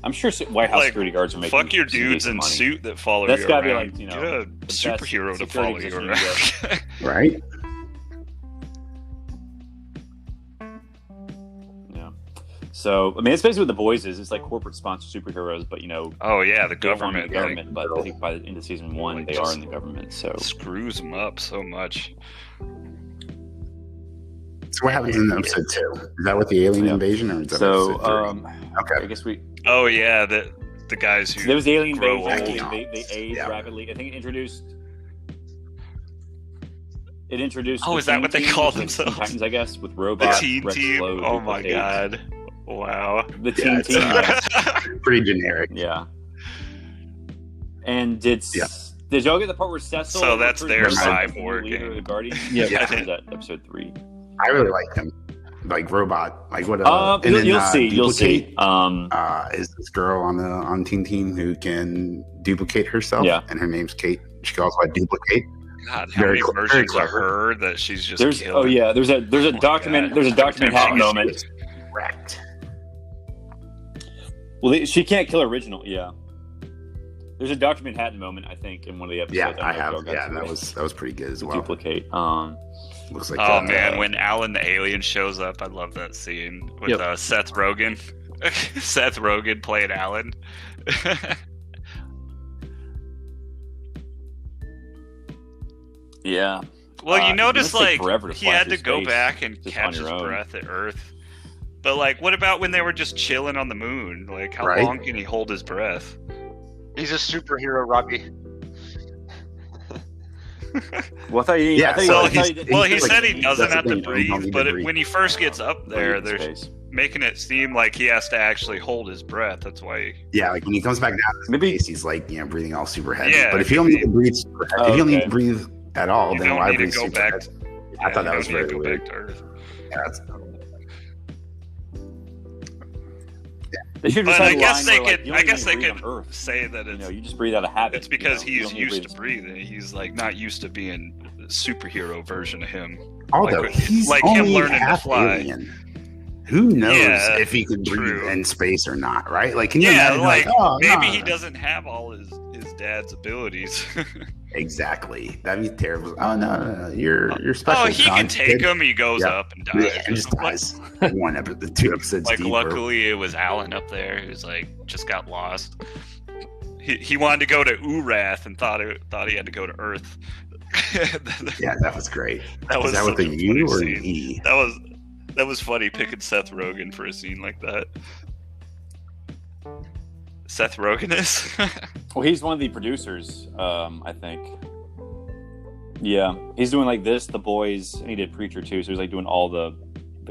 I'm sure White House security guards are making. Fuck your dudes in suit that follow That's you gotta around. Be like, get a superhero to follow you around. Right. So, I mean, it's basically what The Boys is. It's like corporate sponsored superheroes, but oh yeah, the government. But I think by the end of season 1, they are in the government. So screws them up so much. So what happens in episode 2? Is that with the alien invasion, or is that episode 3? Okay, I guess we. Oh yeah, the guys who there was the alien grow invasion. old. They age rapidly. I think it introduced. Oh, is that what they call themselves? Titans, I guess, with robots. The Teen Team. Oh my God. Wow. The Teen Team. Pretty generic. Yeah. And did y'all get the part where Cecil? So that's their cyborg leader of the Guardians? Yeah. I think that episode 3. I really like him. Like robot, like what? You'll see. Is this girl on Teen Team who can duplicate herself? Yeah. And her name's Kate. She can also duplicate. God, how many versions of her that she's just killing? Oh yeah, there's a document. There's a document hat moment. Wrecked. Well, she can't kill original. Yeah. There's a document Hatton moment, I think, in one of the episodes. Yeah, I have. Yeah, that was pretty good as well. Duplicate. Looks like. Oh man, when Alan the alien shows up, I love that scene with Seth Rogen. Seth Rogen playing Alan. Yeah. Well, you notice like he had to his go face back and just catch on his your own. breath at Earth. But like, what about when they were just chilling on the moon? Like, how Right. long can he hold his breath? He's a superhero, Robbie. Well, I thought you, Yeah, I thought so you- I thought he's- you did- Well, he like, said he doesn't that's have the to thing, you don't breathe, need but to breathe. when he first gets up there, breathe in they're space. making it seem like he has to actually hold his breath. That's why. Yeah, like when he comes back down to Maybe- space, he's like, breathing all super heavy. Yeah, But if you don't need to breathe super heavy, if you don't need okay. to breathe at all, You then don't why need to breathe go super back. heavy? Yeah, I thought you that was don't need very to go weird. back to Earth. Yeah, that's, They should But just I have a guess line they where, like, could. you I don't guess even they breathe could on Earth. say that it's You just breathe out of habit. it's because you he's don't need used to breathe. breathing. He's like not used to being a superhero version of him. although Like- he's like him only learning to half fly. alien. Who knows Yeah, if he can breathe true. in space or not, right? Like, can you Yeah, imagine, like oh, maybe no. he doesn't have all his dad's abilities. Exactly. That'd be terrible. Oh, no. You're special. Oh, he son. can take Kid. him. He goes Yeah. up and dies. Yeah, and just dies. One episode, 2 episodes Like, deeper. luckily, it was Alan up there who's like just got lost. He wanted to go to Urath and thought he had to go to Earth. Yeah, that was great. That was Is that with such a a U funny or an scene. E? That was funny picking Seth Rogen for a scene like that. Seth Rogen is. Well, he's one of the producers, I think. Yeah, he's doing like this, The Boys, and he did Preacher too. So he's like doing all the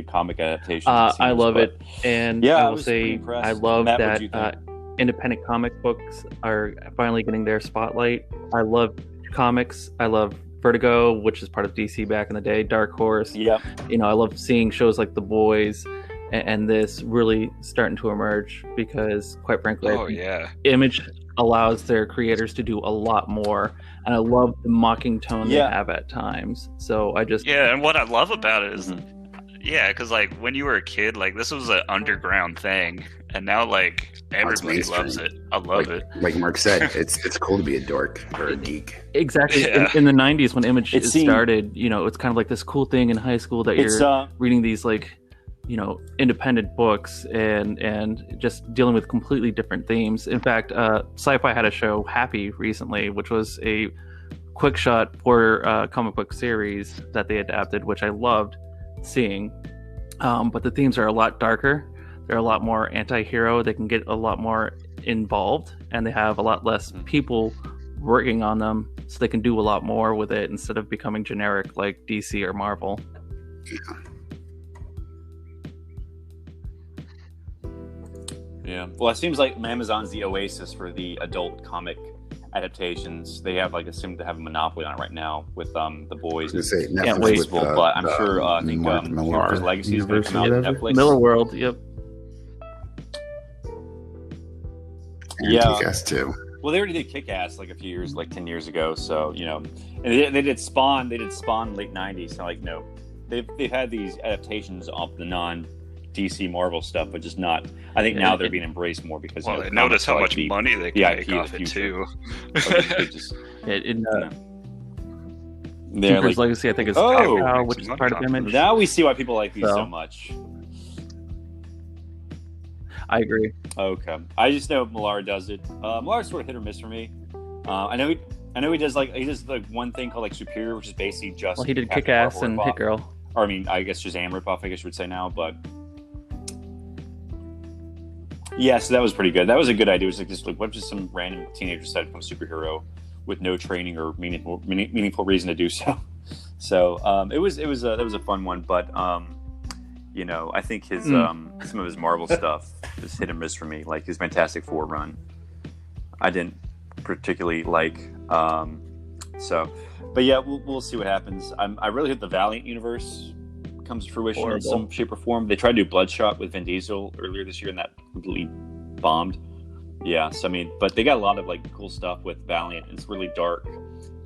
comic adaptations. I love it, and Yeah, I I will was pretty say impressed. I love Matt, what'd you that think? independent comic books are finally getting their spotlight. I love comics. I love Vertigo, which is part of DC back in the day. Dark Horse. Yeah, I love seeing shows like The Boys and this really starting to emerge because, quite frankly, I Oh think yeah. Image allows their creators to do a lot more, and I love the mocking tone Yeah. they have at times. So I just Yeah, and what I love about it is, Mhm. yeah, because like when you were a kid, like this was an underground thing, and now like everybody mainstream. loves it. I love it. Like Mark said, it's cool to be a dork or a geek. exactly Yeah. in the 90s when Image It seemed- started, it's kind of like this cool thing in high school that it's you're reading these like independent books and just dealing with completely different themes. In fact, Sci-Fi had a show, Happy, recently, which was a quick shot for comic book series that they adapted, which I loved seeing. But the themes are a lot darker. They're a lot more anti-hero. They can get a lot more involved, and they have a lot less people working on them, so they can do a lot more with it instead of becoming generic like DC or Marvel. Yeah. Well, it seems like Amazon's the oasis for the adult comic adaptations. They have seem to have a monopoly on it right now with The Boys. I was gonna say, Netflix Can't with, wait, but I'm sure I think Mark Millar Jupiter's Legacy is going to universe come or out on whatever. Netflix. Miller World, yep. And Yeah. Kick-Ass too. Well, they already did Kick-Ass like a few years, like 10 years ago. So and they did Spawn. They did Spawn late '90s. So they've had these adaptations of the non-DC Marvel stuff, but just not. I think now they're being embraced more because Well, comics notice how are, like, much the- money they the can IP make of the off it future. too. like, they just, They're like, Jupiter's Legacy, I think, is Oh, Cow, makes which is money part of off of Image. it. now we see why people like these So. so much. I agree. Okay, I just know Millar does it. Millar's sort of hit or miss for me. I know he does like one thing called like Superior, which is basically just. Well, he did Captain Kick-Ass Marvel and ripoff. Hit Girl. Or I mean, I guess Shazam ripoff, I guess you would say now, but yeah, so that was pretty good. That was a good idea. It was like just what if just some random teenager decided to become a superhero with no training or meaningful reason to do so. So that was a fun one, but I think his some of his Marvel stuff is hit and miss for me. Like his Fantastic Four run, I didn't particularly like. But yeah, we'll see what happens. I really hope the Valiant universe comes to fruition in some shape or form. They tried to do Bloodshot with Vin Diesel earlier this year, and that completely bombed. Yeah, so but they got a lot of like cool stuff with Valiant. It's really dark,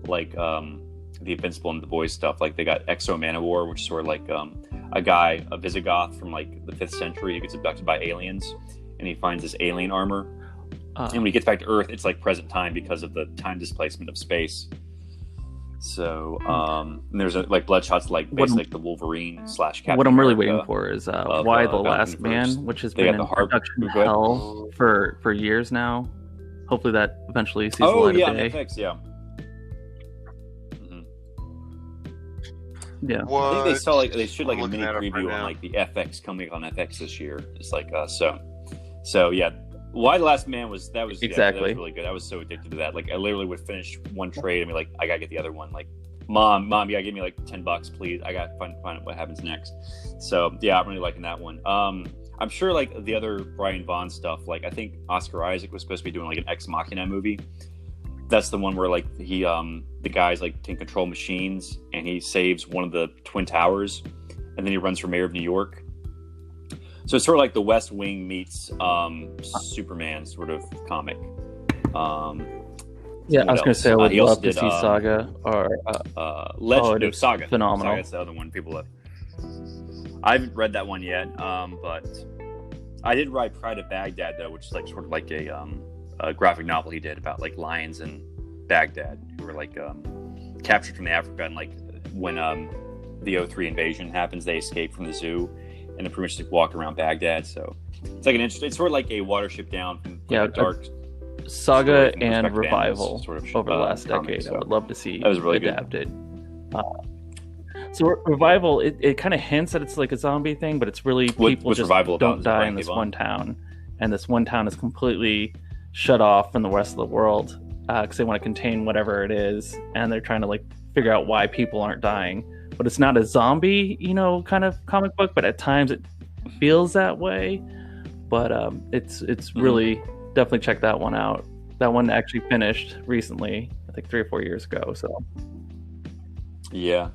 like the Invincible and the Boys stuff. Like they got Exo Manowar, which is sort of like a guy, a Visigoth from like the 5th century, who gets abducted by aliens, and he finds this alien armor. And when he gets back to Earth, it's like present time because of the time displacement of space. So there's like Bloodshot's like basically like the Wolverine / Captain What I'm really America waiting for is Why the Last Man, which has been in production hell for years now. Hopefully that eventually sees the light of day. FX, yeah. Yeah, I think they saw they showed like a mini preview on like the FX coming on FX this year. It's like so yeah. Why the Last Man was exactly that was really good. I was so addicted to that. Like I literally would finish one trade and be like, I gotta get the other one. Like, mom, you gotta give me like $10, please. I gotta find out what happens next. So yeah, I'm really liking that one. I'm sure like the other Brian Vaughn stuff. Like I think Oscar Isaac was supposed to be doing like an Ex Machina movie. That's the one where like he the guys like can control machines and he saves one of the Twin Towers and then he runs for mayor of New York. So it's sort of like the West Wing meets Superman sort of comic. Yeah, I was going to say I would love to see Saga or Legend of Saga. Phenomenal. Saga's the other one people have. I haven't read that one yet, but I did write Pride of Baghdad though, which is like sort of like a graphic novel he did about like lions in Baghdad who were like captured from Africa, and like when the 03 invasion happens, they escape from the zoo and then pretty much like walk around Baghdad. So it's like it's sort of like a Watership Down from dark Saga and Revival sort of, over the last decade. So I would love to see that was really adapted. So Revival, it kind of hints that it's like a zombie thing, but it's really people just don't die in this one town, and this one town is completely shut off from the rest of the world because they want to contain whatever it is, and they're trying to like figure out why people aren't dying. But it's not a zombie, kind of comic book, but at times it feels that way. But it's really definitely check that one out. That one actually finished recently, I think 3 or 4 years ago. So yeah.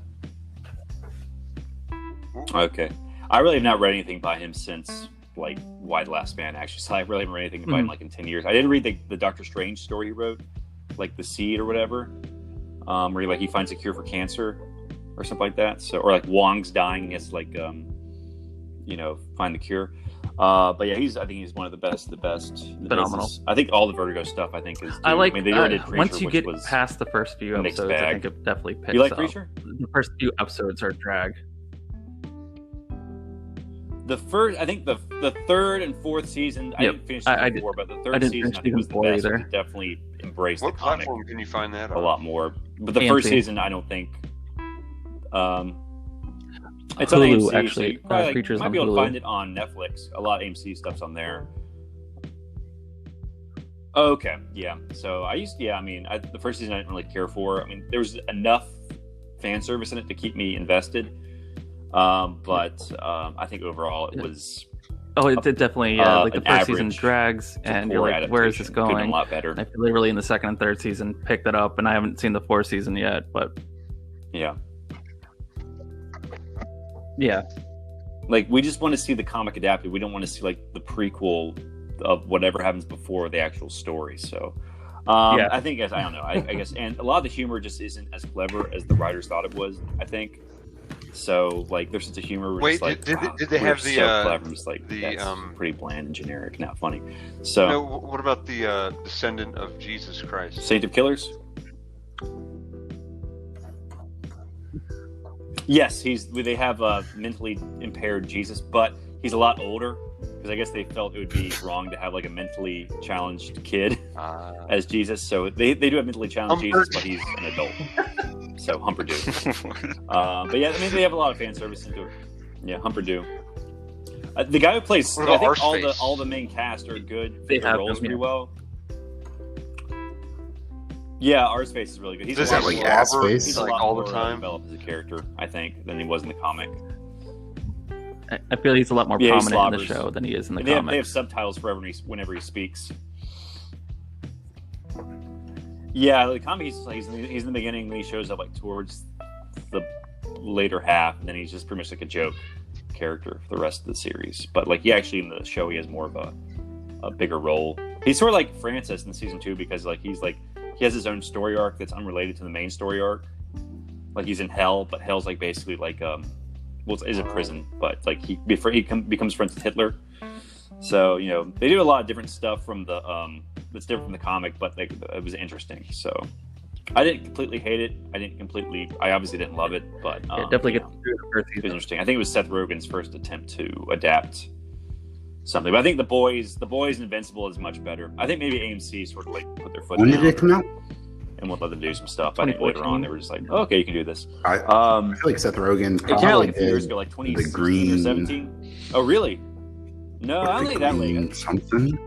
Okay. I really have not read anything by him since like Why the Last Man, actually. So I really haven't read anything by him like in 10 years. I didn't read the Doctor Strange story he wrote, like The Seed or whatever, where he finds a cure for cancer or something like that. So, or like Wong's dying and he has to like find the cure. But yeah, I think he's one of the best. Phenomenal. I think all the Vertigo stuff I think is I like they already did Creature, once you get past the first few episodes, I think it definitely picks up. You like Creature? The first few episodes are drag. I think the third and fourth season. I didn't finish season 4, but the third season I think was the best. It definitely embraced the comic. What platform can you find that on? A lot more. But the first season, I don't think. It's on Hulu, AMC, actually. So Creatures you might on be able Hulu. to find it on Netflix. A lot of AMC stuff's on there. Oh, okay, yeah. So the first season I didn't really care for. I mean, there was enough fan service in it to keep me invested. But I think overall it was. Oh, it did definitely. Like the first season drags, and you're like, "Where is this going?" Could have been a lot better. I feel really in the second and third season picked it up, and I haven't seen the fourth season yet. But yeah, like we just want to see the comic adapted. We don't want to see like the prequel of whatever happens before the actual story. So, I think I don't know. I guess, and a lot of the humor just isn't as clever as the writers thought it was. I think. So, like, there's such a humor. Wait, did they have the clever? Just like that's pretty bland and generic, not funny. So, no, what about the descendant of Jesus Christ? Saint of Killers? Yes, they have a mentally impaired Jesus, but he's a lot older because I guess they felt it would be wrong to have like a mentally challenged kid as Jesus. So they do have mentally challenged Jesus, but he's an adult. So Humperdoo. But yeah, I mean they have a lot of fan service into it. Yeah, Humperdoo. The guy who plays, I think all the main cast are good. They have roles pretty well. Yeah, Arseface is really good. He's Does that like Assface? He's like a lot all the more time developed as a character, I think, than he was in the comic. I feel he's a lot more prominent in the show than he is in the comic. They have subtitles for whenever he speaks. Yeah, the comic he's in the beginning, then he shows up like towards the later half, and then he's just pretty much like a joke character for the rest of the series. But like he actually in the show he has more of a bigger role. He's sort of like Francis in season 2 because like he has his own story arc that's unrelated to the main story arc. Like he's in hell, but hell's like basically like is a prison, but like he becomes friends with Hitler. So they do a lot of different stuff from the that's different from the comic, but like it was interesting. So I didn't completely hate it. I obviously didn't love it, but definitely get through the first it was season. interesting. I think it was Seth Rogen's first attempt to adapt something. But I think the boys Invincible is much better. I think maybe AMC sort of like put their foot When down did it come out? and would let them do some stuff. I think later on they were just like, oh, okay, you can do this. I feel like Seth Rogen It came out probably like a few years did ago, like the 2016 or green 17. Oh, really? No, I don't think that late. something.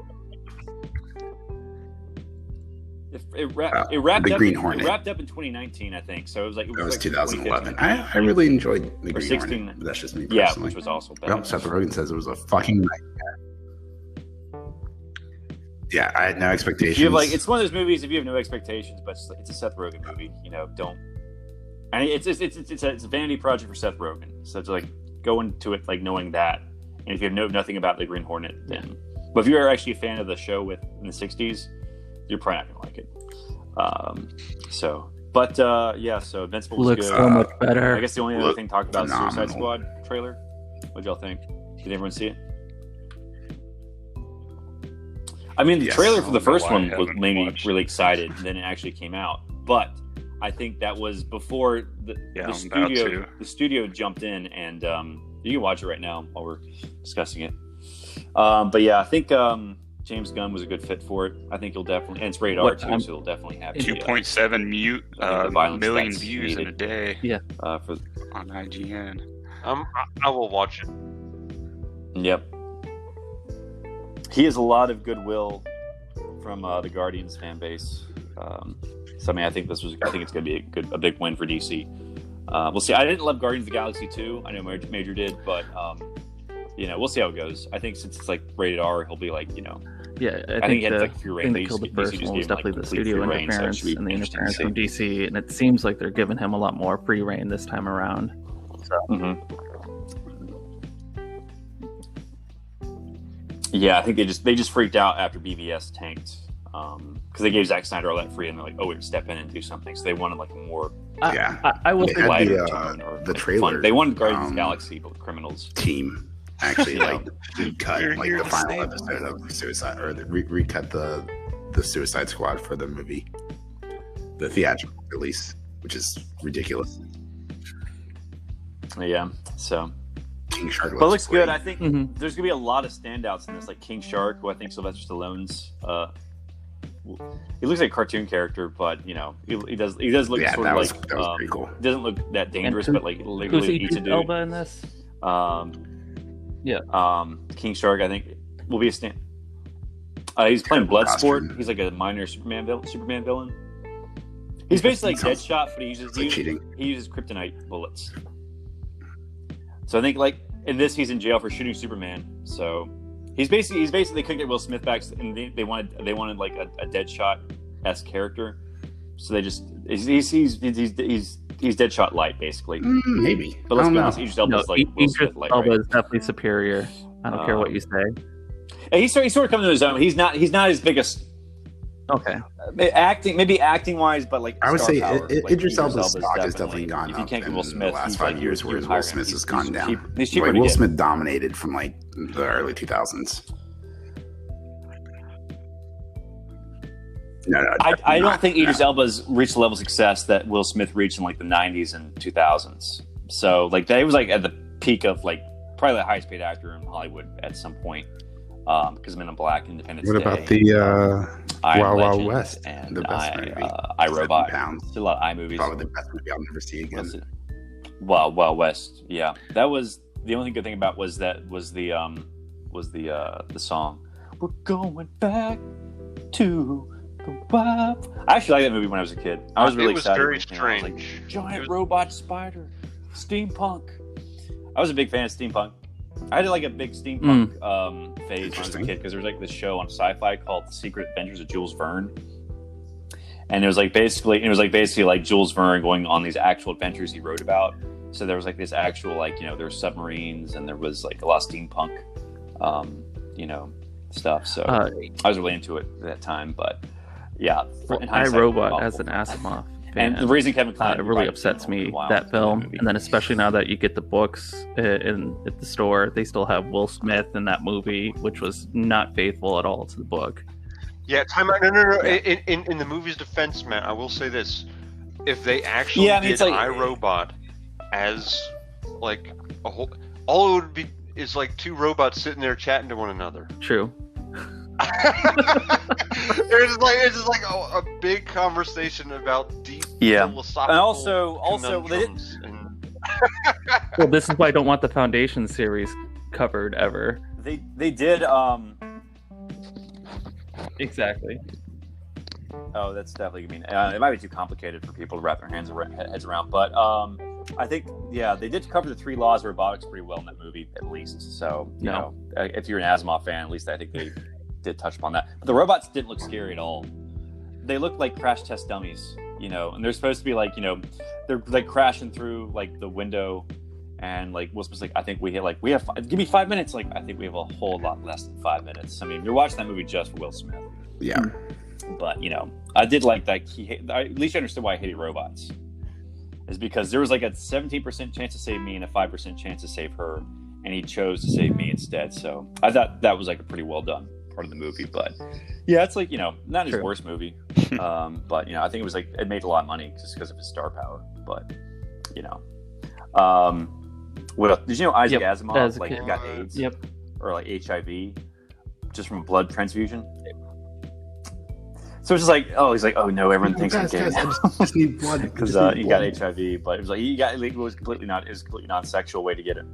It wrapped the up. Green It Hornet. wrapped up in 2019, I think. So it was like That was like 2011. 2015. I really enjoyed the Or Green 16. Hornet. That's just me Yeah, personally. which was also Well, better. Seth Rogen says it was a fucking nightmare. Yeah, I had no expectations. If you have like, it's one of those movies. If you have no expectations, but it's a Seth Rogen movie, don't. I mean, it's a vanity project for Seth Rogen. So to like go into it like knowing that, and if you know nothing about the Green Hornet, then. But if you're actually a fan of the show in the '60s, you're probably not gonna like it. So Invincible was Looks good. so much better. I guess the only other thing to talk about is phenomenal. Suicide Squad trailer. What'd y'all think? Did everyone see it? I mean, the Yes. trailer for the first I one haven't made me watched really excited, and then it actually came out. But I think that was before the I'm studio. about The studio jumped in, and you can watch it right now while we're discussing it. But yeah, I think James Gunn was a good fit for it. I think he'll definitely, and it's rated R too, so it'll definitely have the, 2.7 the violence million that's views in a needed. day for on IGN. I will watch it. Yep. He has a lot of goodwill from the Guardians fan base. So I mean, I think it's going to be a big win for DC. We'll see. I didn't love Guardians of the Galaxy 2. I know Major did, but we'll see how it goes. I think since it's like rated R, he'll be like, Yeah, I think he had the like free thing reign. that killed the DC first just one gave was him, like, definitely the complete studio free reign, so it interference should be and the interesting to interference see. from DC, and it seems like they're giving him a lot more free reign this time around. So. Mm-hmm. Yeah, I think they just freaked out after BVS tanked because they gave Zack Snyder all that free, and they're like, "Oh, we would step in and do something." So they wanted like a more I will They say had lighter the, tone or the like, trailer, fun. They wanted Guardians of the Galaxy, but with criminals. team actually like cut You're like here the to final save episode of Suicide, or recut the Suicide Squad for the movie, the theatrical release, which is ridiculous. Yeah, so. King Shark But it looks great. good. I think Mhm. there's gonna be a lot of standouts in this, like King Shark, who I think Sylvester Stallone's. He looks like a cartoon character, but he does look Yeah, sort that of was like pretty cool. doesn't look that dangerous, And but like who's really easy to Idris do. Elba in this? King Shark, I think, will be a stand. He's playing Terrible Bloodsport. costume. He's like a minor Superman villain. He's basically like Sounds- Deadshot, but he It's like cheating. uses kryptonite bullets. So I think like in this, he's in jail for shooting Superman. So he's basically they couldn't get Will Smith back, and they wanted like a Deadshot-esque character. So they just he's Deadshot light basically. Maybe, But let's I be don't honest, know. Idris Elba's like Will Idris Smith light. Elba Right? is definitely superior. I don't care what you say. And he's sort of coming to his own. He's not as big as Okay. acting wise, but like I would star say power. Like, Idris Elba's Elba's stock has definitely gone if you up can't get in Will Smith, the last he's 5 like, years, you whereas hire Will him. Smith has gone down. He's cheaper Like to Will get. Smith dominated from like the early 2000s. No, I don't think Idris Elba's reached the level of success that Will Smith reached in like the 90s and 2000s. So like that was like at the peak of like probably the highest paid actor in Hollywood at some point. Because Men in Black, Independence What Day. about the I Am Wild Wild Legend, West? and The best movie. I, Robot. £7. Still a lot of I movies. Probably the best movie I'll never see again. What's it? Wild West. Yeah, that was the only good thing about was the song. We're going back to the wild. I actually liked that movie when I was a kid. I was really excited. Very I was strange. like, giant robot spider, steampunk. I was a big fan of steampunk. I had like a big steampunk phase when I was a kid because there was like this show on Sci-Fi called The Secret Adventures of Jules Verne, and it was like basically like Jules Verne going on these actual adventures he wrote about. So there was like this actual like there were submarines and there was like a lot of steampunk, stuff. So I was really into it at that time. But yeah, in I, hindsight, Robot awful. as an Asimov fan. And the reason Kevin Kline it really upsets me, that film. And then especially now that you get the books at the store, they still have Will Smith in that movie, which was not faithful at all to the book. Yeah, time out. No. Yeah. In the movie's defense, Matt, I will say this: if they actually did iRobot as like a whole, all it would be is like two robots sitting there chatting to one another. True. It's just like a big conversation about deep philosophical and also they didn't. Well, this is why I don't want the Foundation series covered ever. They did. Exactly. Oh, that's definitely. I mean, it might be too complicated for people to wrap their heads around. But I think, they did cover the 3 laws of robotics pretty well in that movie, at least. So, you know, if you're an Asimov fan, at least I think they did touch upon that. But the robots didn't look scary at all. They looked like crash test dummies, and they're supposed to be like, they're like crashing through like the window, and like Will Smith's like, I think we have give me 5 minutes. Like, I think we have a whole lot less than 5 minutes. I mean, you're watching that movie just for Will Smith. Yeah. But I did like that. At least I understood why I hated robots. Is because there was like a 17% chance to save me and a 5% chance to save her, and he chose to save me instead. So I thought that was like a pretty well done part of the movie. But yeah, it's like not his worst movie. But I think it was like it made a lot of money just because of his star power. But what did you know Isaac Asimov like got AIDS? Yep. Or like HIV just from a blood transfusion. So it's just like, he's like, oh no, everyone thinks I'm gay. I just need blood because he got HIV, but it was like it was completely non-sexual way to get it.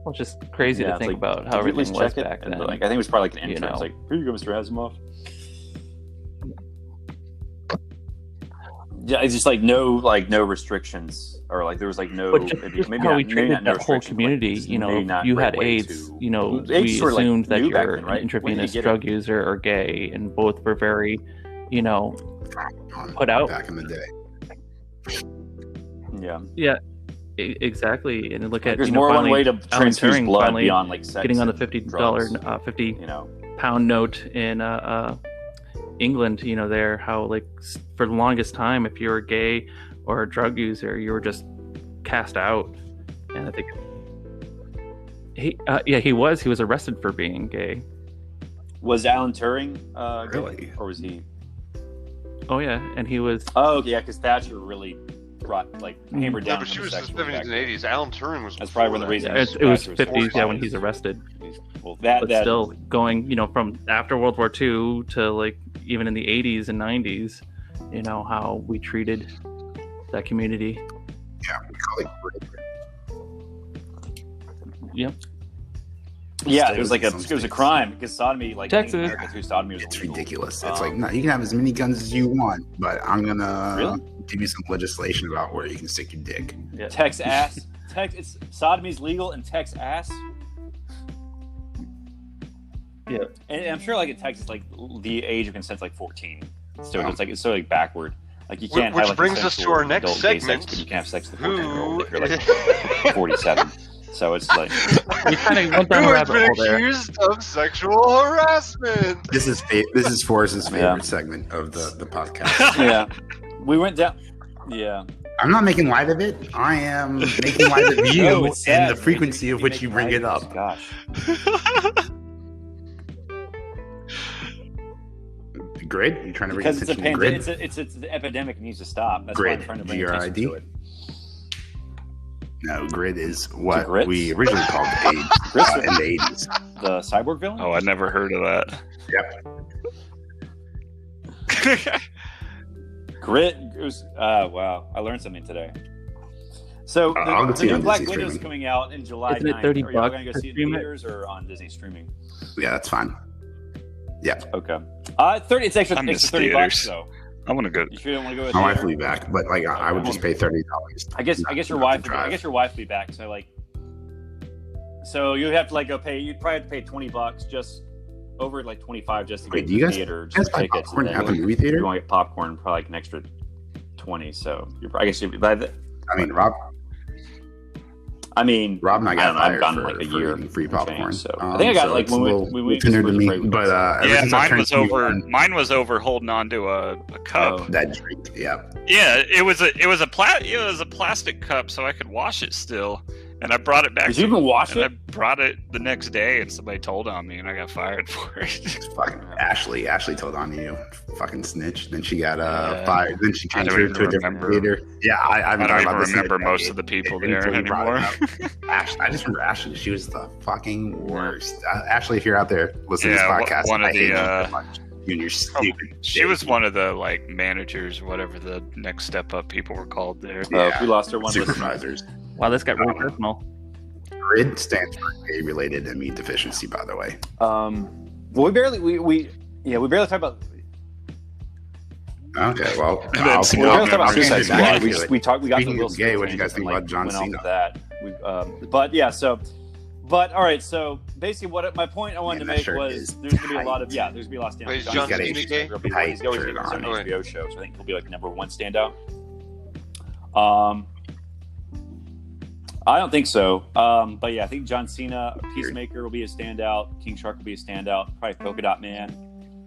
Well, it's just crazy to think about how everything was back then. Like, I think it was probably like an intern. It's like, here you go, Mr. Asimov. Yeah, it's just like no restrictions, or like there was like no. Maybe how we treated that whole community. If you had AIDS, we assumed that you're an intravenous drug user or gay, and both were very, put out back in the day. Yeah, exactly. And look at there's more one way to transfuse blood beyond like sex, getting on the £50 note in England, there, how like for the longest time, if you were gay or a drug user, you were just cast out. And I think he was arrested for being gay. Was Alan Turing really, gay? Or was he? Oh yeah, and he was. Oh yeah, because Thatcher really hammered down. But she was in the 70s and 80s. Alan Turing was. That's probably one of the reasons. It was 50s, when he's arrested. Well, but still going, from after World War II to like even in the 80s and 90s, how we treated that community. Yeah, we call it. Yep. Yeah, it was a crime because sodomy, like Texas, America through sodomy was it's illegal. ridiculous. It's like, no, you can have as many guns as you want, but I'm gonna give you some legislation about where you can stick your dick. Yeah. Texas. It's sodomy's legal in Texas. Yeah, and I'm sure like in Texas, like the age of consent's like 14, so it's so like backward. Like you can't. Which have, like, brings us to our next segment. But you can't have sex with a 14-year-old if you're like 47. So it's like we kind of went down a rabbit hole there. Accused of sexual harassment. This is Forrest's favorite segment of the podcast. Yeah, we went down. Yeah. I'm not making light of it. I am making light of you and the frequency of which you bring it up. Gosh. Grid? You trying to bring because it's a pandemic? It's an epidemic. It needs to stop. That's Grid. why I'm trying to bring attention to it. No, Grid is what we originally called AIDS in the 80s. The cyborg villain? Oh, I never heard of that. Yep. Grid was wow! I learned something today. So the new Black Widow's coming out in July. Isn't it $30? Are you going to go see it in theaters or on Disney streaming? Yeah, that's fine. Yeah. Okay. 30. It's extra $30 though. I want to go. You sure don't want to go? My wife will be back, but like I would just pay $30. I guess your wife. I guess your wife will be back. So you have to like go pay. You'd probably have to pay $20 just over like 25 just to get to the theater. Just tickets. Popcorn at the movie theater. You want to get popcorn, probably like an extra 20. So I guess you'd be. I mean, Rob and I got I've gotten like a year free popcorn. So I think I got like when we tender to me, but yeah, mine was over holding on to a cup. That drink, yeah. Yeah, it was a plastic cup, so I could wash it still. And I brought it back. Did you even watch it? I brought it the next day, and somebody told on me, and I got fired for it. Fucking Ashley told on you. Fucking snitch. Then she got fired. Then she changed her to a different theater. Yeah, I don't even remember most of the people there anymore. Ashley, I just remember Ashley. She was the fucking worst. Ashley, if you're out there listening to this podcast, one of the Junior stupid. She was one of the like managers, or whatever the next step up people were called there. We lost our one supervisors. Wow, this got really personal. GRID stands for gay-related immune deficiency, by the way. Well, we barely talk about. Okay, well, we barely talk about Suicide Squad. We got Speaking to of gay, what do you guys think about John Cena? That. But all right. So basically, what my point I wanted to make was there's gonna be a lot of there's gonna be a lot of standouts. Wait, is John Cena gay? He's always getting on an HBO show, so I think he'll be like number one standout. I don't think so. But yeah, I think John Cena, Peacemaker will be a standout. King Shark will be a standout. Probably Polka Dot Man,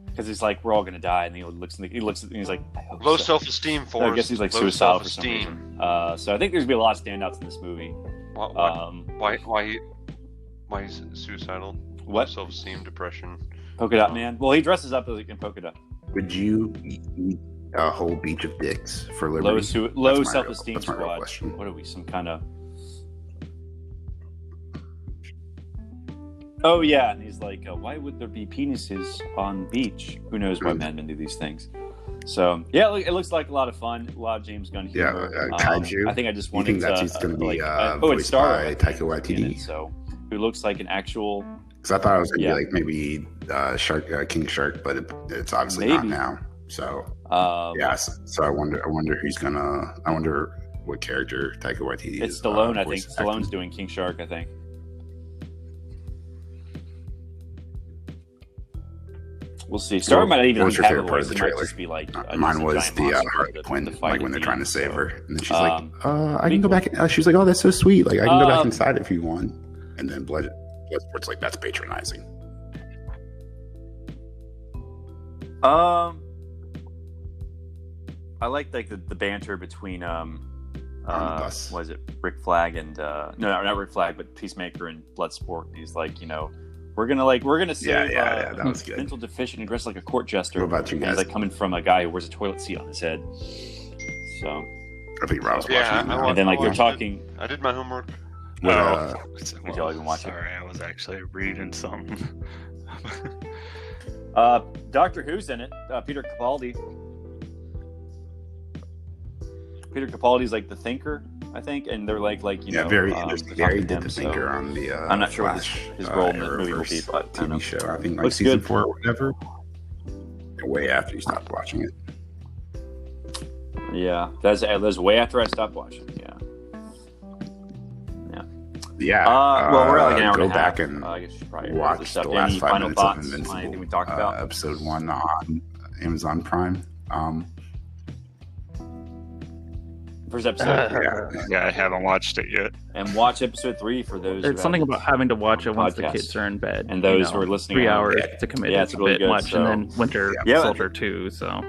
because he's like, we're all gonna die, and he looks at and he's like, I hope low so. self-esteem for. I guess he's like suicidal for some reason. So I think there's gonna be a lot of standouts in this movie. Why he's suicidal? What? Low self-esteem, depression. Polka Dot Man. Well, he dresses up as in polka dot. Would you eat a whole beach of dicks for liberty? Low self-esteem that's my real squad. question. What are we? Some kind of. Oh yeah, and he's like, why would there be penises on the beach? Who knows why men do these things? So yeah, it looks like a lot of fun. A lot of James Gunn humor. Yeah, Kaiju. I think I just wanted that's going to be voiced by Taika Waititi. So who looks like an actual? Because I thought it was going to be like maybe King Shark, but it's obviously not now. So so I wonder who's gonna. I wonder what character Taika Waititi is. It's Stallone. I think Stallone's doing King Shark. I think. We'll see. Star might not even have a voice. It might just be like mine was the Harley Quinn, like when they're trying to save her, and then she's like, "I can go back." She's like, "Oh, that's so sweet. Like I can go back inside if you want." And then Bloodsport's like, "That's patronizing." I like the banter between was it Rick Flag and no, not Rick Flag, but Peacemaker and Bloodsport. He's like, we're gonna save that was good. mental deficient and dressed like a court jester. What about you guys? And he's like coming from a guy who wears a toilet seat on his head. So I think Rob's watching it. And then they're talking. I did my homework. Did y'all even watch it? Sorry, I was actually reading something. Doctor Who's in it. Peter Capaldi. Peter Capaldi's like the Thinker, I think, and they're like very did the Thinker on the. I'm not sure what his role in the movie will be, but TV show. I think looks season good. 4 or whatever. Way after you stopped watching it. Yeah, that's way after I stopped watching. Yeah. Well, we're like an hour go and a back half. and I guess you should probably watch the last 5 minutes of Invincible. Anything we talked about? Episode 1 on Amazon Prime. First episode. Yeah, I haven't watched it yet. And watch episode 3 for those. It's something about having to watch it once the kids are in bed. And those who are listening, 3 hours to commit. Yeah, it's really a bit good, much. so. And then Winter Soldier 2. So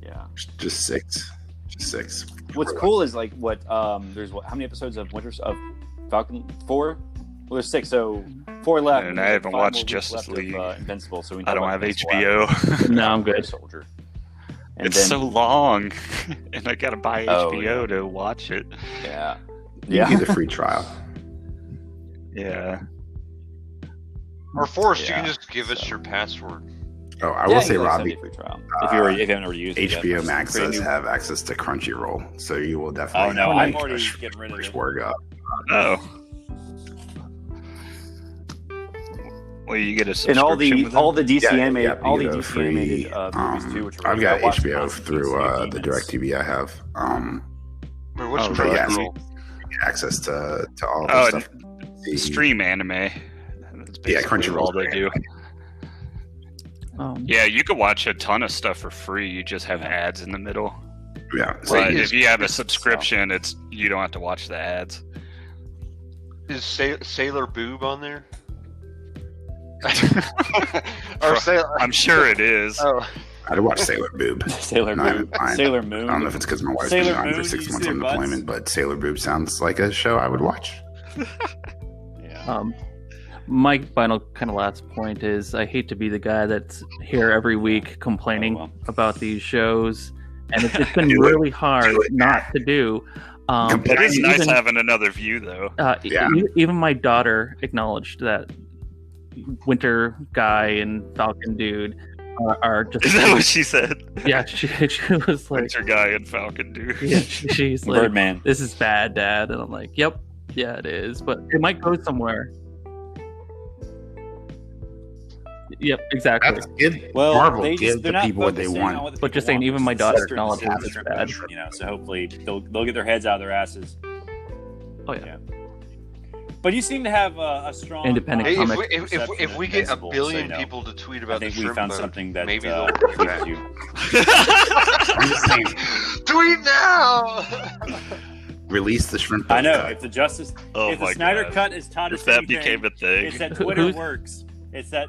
yeah, just six. What's cool is like how many episodes of Falcon? 4? Well, there's 6, so 4 left. And I haven't watched Justice League. Invincible, so we I don't have HBO. No, I'm good. Soldier. It's so long, and I gotta buy HBO to watch it. Yeah. You get the free trial. Yeah. Or Forrest, you can just give us your password. Oh, I will say, Robbie, free trial. If you haven't already used it HBO yet, Max does have access to Crunchyroll, so you will definitely. Oh no, I'm already getting rid of it. Up. Oh. Well, you get a subscription and all the DC animated movies too. Which I've got HBO through the DirecTV I have. Wait, what's Crunchyroll? Access to all the stuff. Stream anime. Crunchyroll. All they do. Yeah, you could watch a ton of stuff for free. You just have ads in the middle. Yeah, but if you have a subscription, you don't have to watch the ads. Is Sailor Boob on there? I'm sure it is. Oh. I'd watch Sailor Boob. Sailor Moon. Sailor Moon. I don't know if it's because my wife's been gone for 6 months on deployment, but Sailor Boob sounds like a show I would watch. Yeah. My final kind of last point is I hate to be the guy that's here every week complaining about these shows, and it's been really hard not to do. It is nice having another view, though. Even my daughter acknowledged that Winter Guy and Falcon Dude are just. Is that what she said? Yeah, she was like Winter Guy and Falcon Dude. Yeah, she's like, Birdman. This is bad, Dad, and I'm like, yep, yeah, it is, but it might go somewhere. Yep, exactly. That's good. Well, Marvel give the people what they want. But just saying, even my daughter acknowledges it's bad. You know, so hopefully they'll get their heads out of their asses. Oh yeah. But you seem to have a strong independent. Hey, comic if we get a billion people to tweet about I think the we Shrimp found Boat, something that maybe they'll pleases you. I'm just saying, tweet now. release the Shrimp Boat I know. cut. If the Justice, Oh if the my Snyder God. cut is taught us If that anything, became a thing. it's that Twitter works. It's that.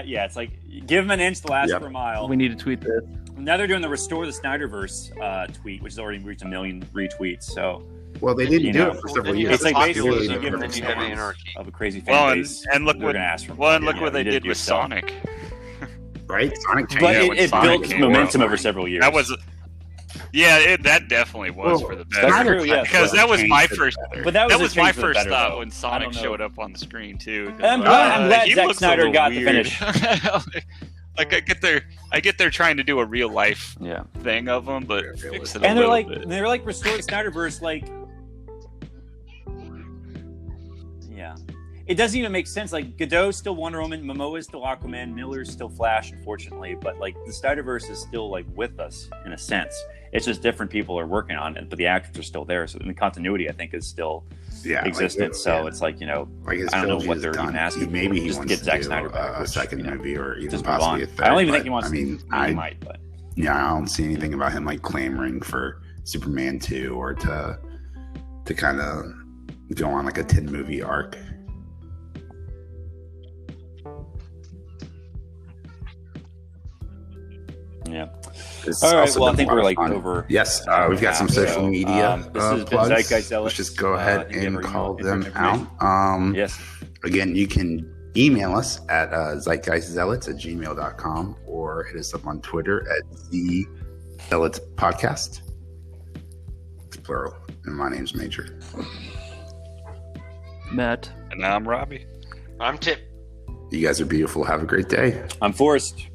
Yeah, it's like give them an inch, they'll ask for a mile. We need to tweet this. Now they're doing the Restore the Snyderverse tweet, which has already reached 1 million retweets. So Well, they didn't You do know, it for several years. it's like basically Really you give them then you have anarchy. of a crazy fan base. And look they're what gonna ask for. what they you did with yourself. Sonic. Right? Sonic changed. But when it Sonic built came momentum out. over several years. That was, that definitely was for the best. That's true, yeah. Because that was my first. But that was, my a change for the first better, thought though. when I Sonic don't know. showed up on the screen too. I'm glad he Zack looks a Snyder little got the weird. finish. Like I get they're trying to do a real life Yeah. thing of them, but fix it a And they're little bit. like Restore the Snyderverse, like yeah. It doesn't even make sense. Like Godot's still Wonder Woman, Momoa's still Aquaman, Miller's still Flash, unfortunately. But like the Snyderverse is still like with us in a sense. It's just different people are working on it, but the actors are still there. So the continuity, I think, is still existent. So it's like, you know, Like his I don't know trilogy what is they're done. even asking. Maybe he just wants get to Zack do Snyder back, a which, second you know, movie or even just move possibly on. a third. I don't even think but, he wants. I mean, he might, but I don't see anything about him like clamoring for Superman 2 or to kind of go on like a 10-movie arc. yeah. It's All right. also Well, I been think a lot we're of like fun. over. Yes, we've got some social media This has been plugs. Zeitgeist Zealots. Let's just go ahead and call them information. out. Yes. Again, you can email us at zeitgeistzealots@gmail.com or hit us up on Twitter at the Zealots Podcast. It's plural, and my name's Major. Matt. And now I'm Robbie. I'm Tip. You guys are beautiful. Have a great day. I'm Forrest.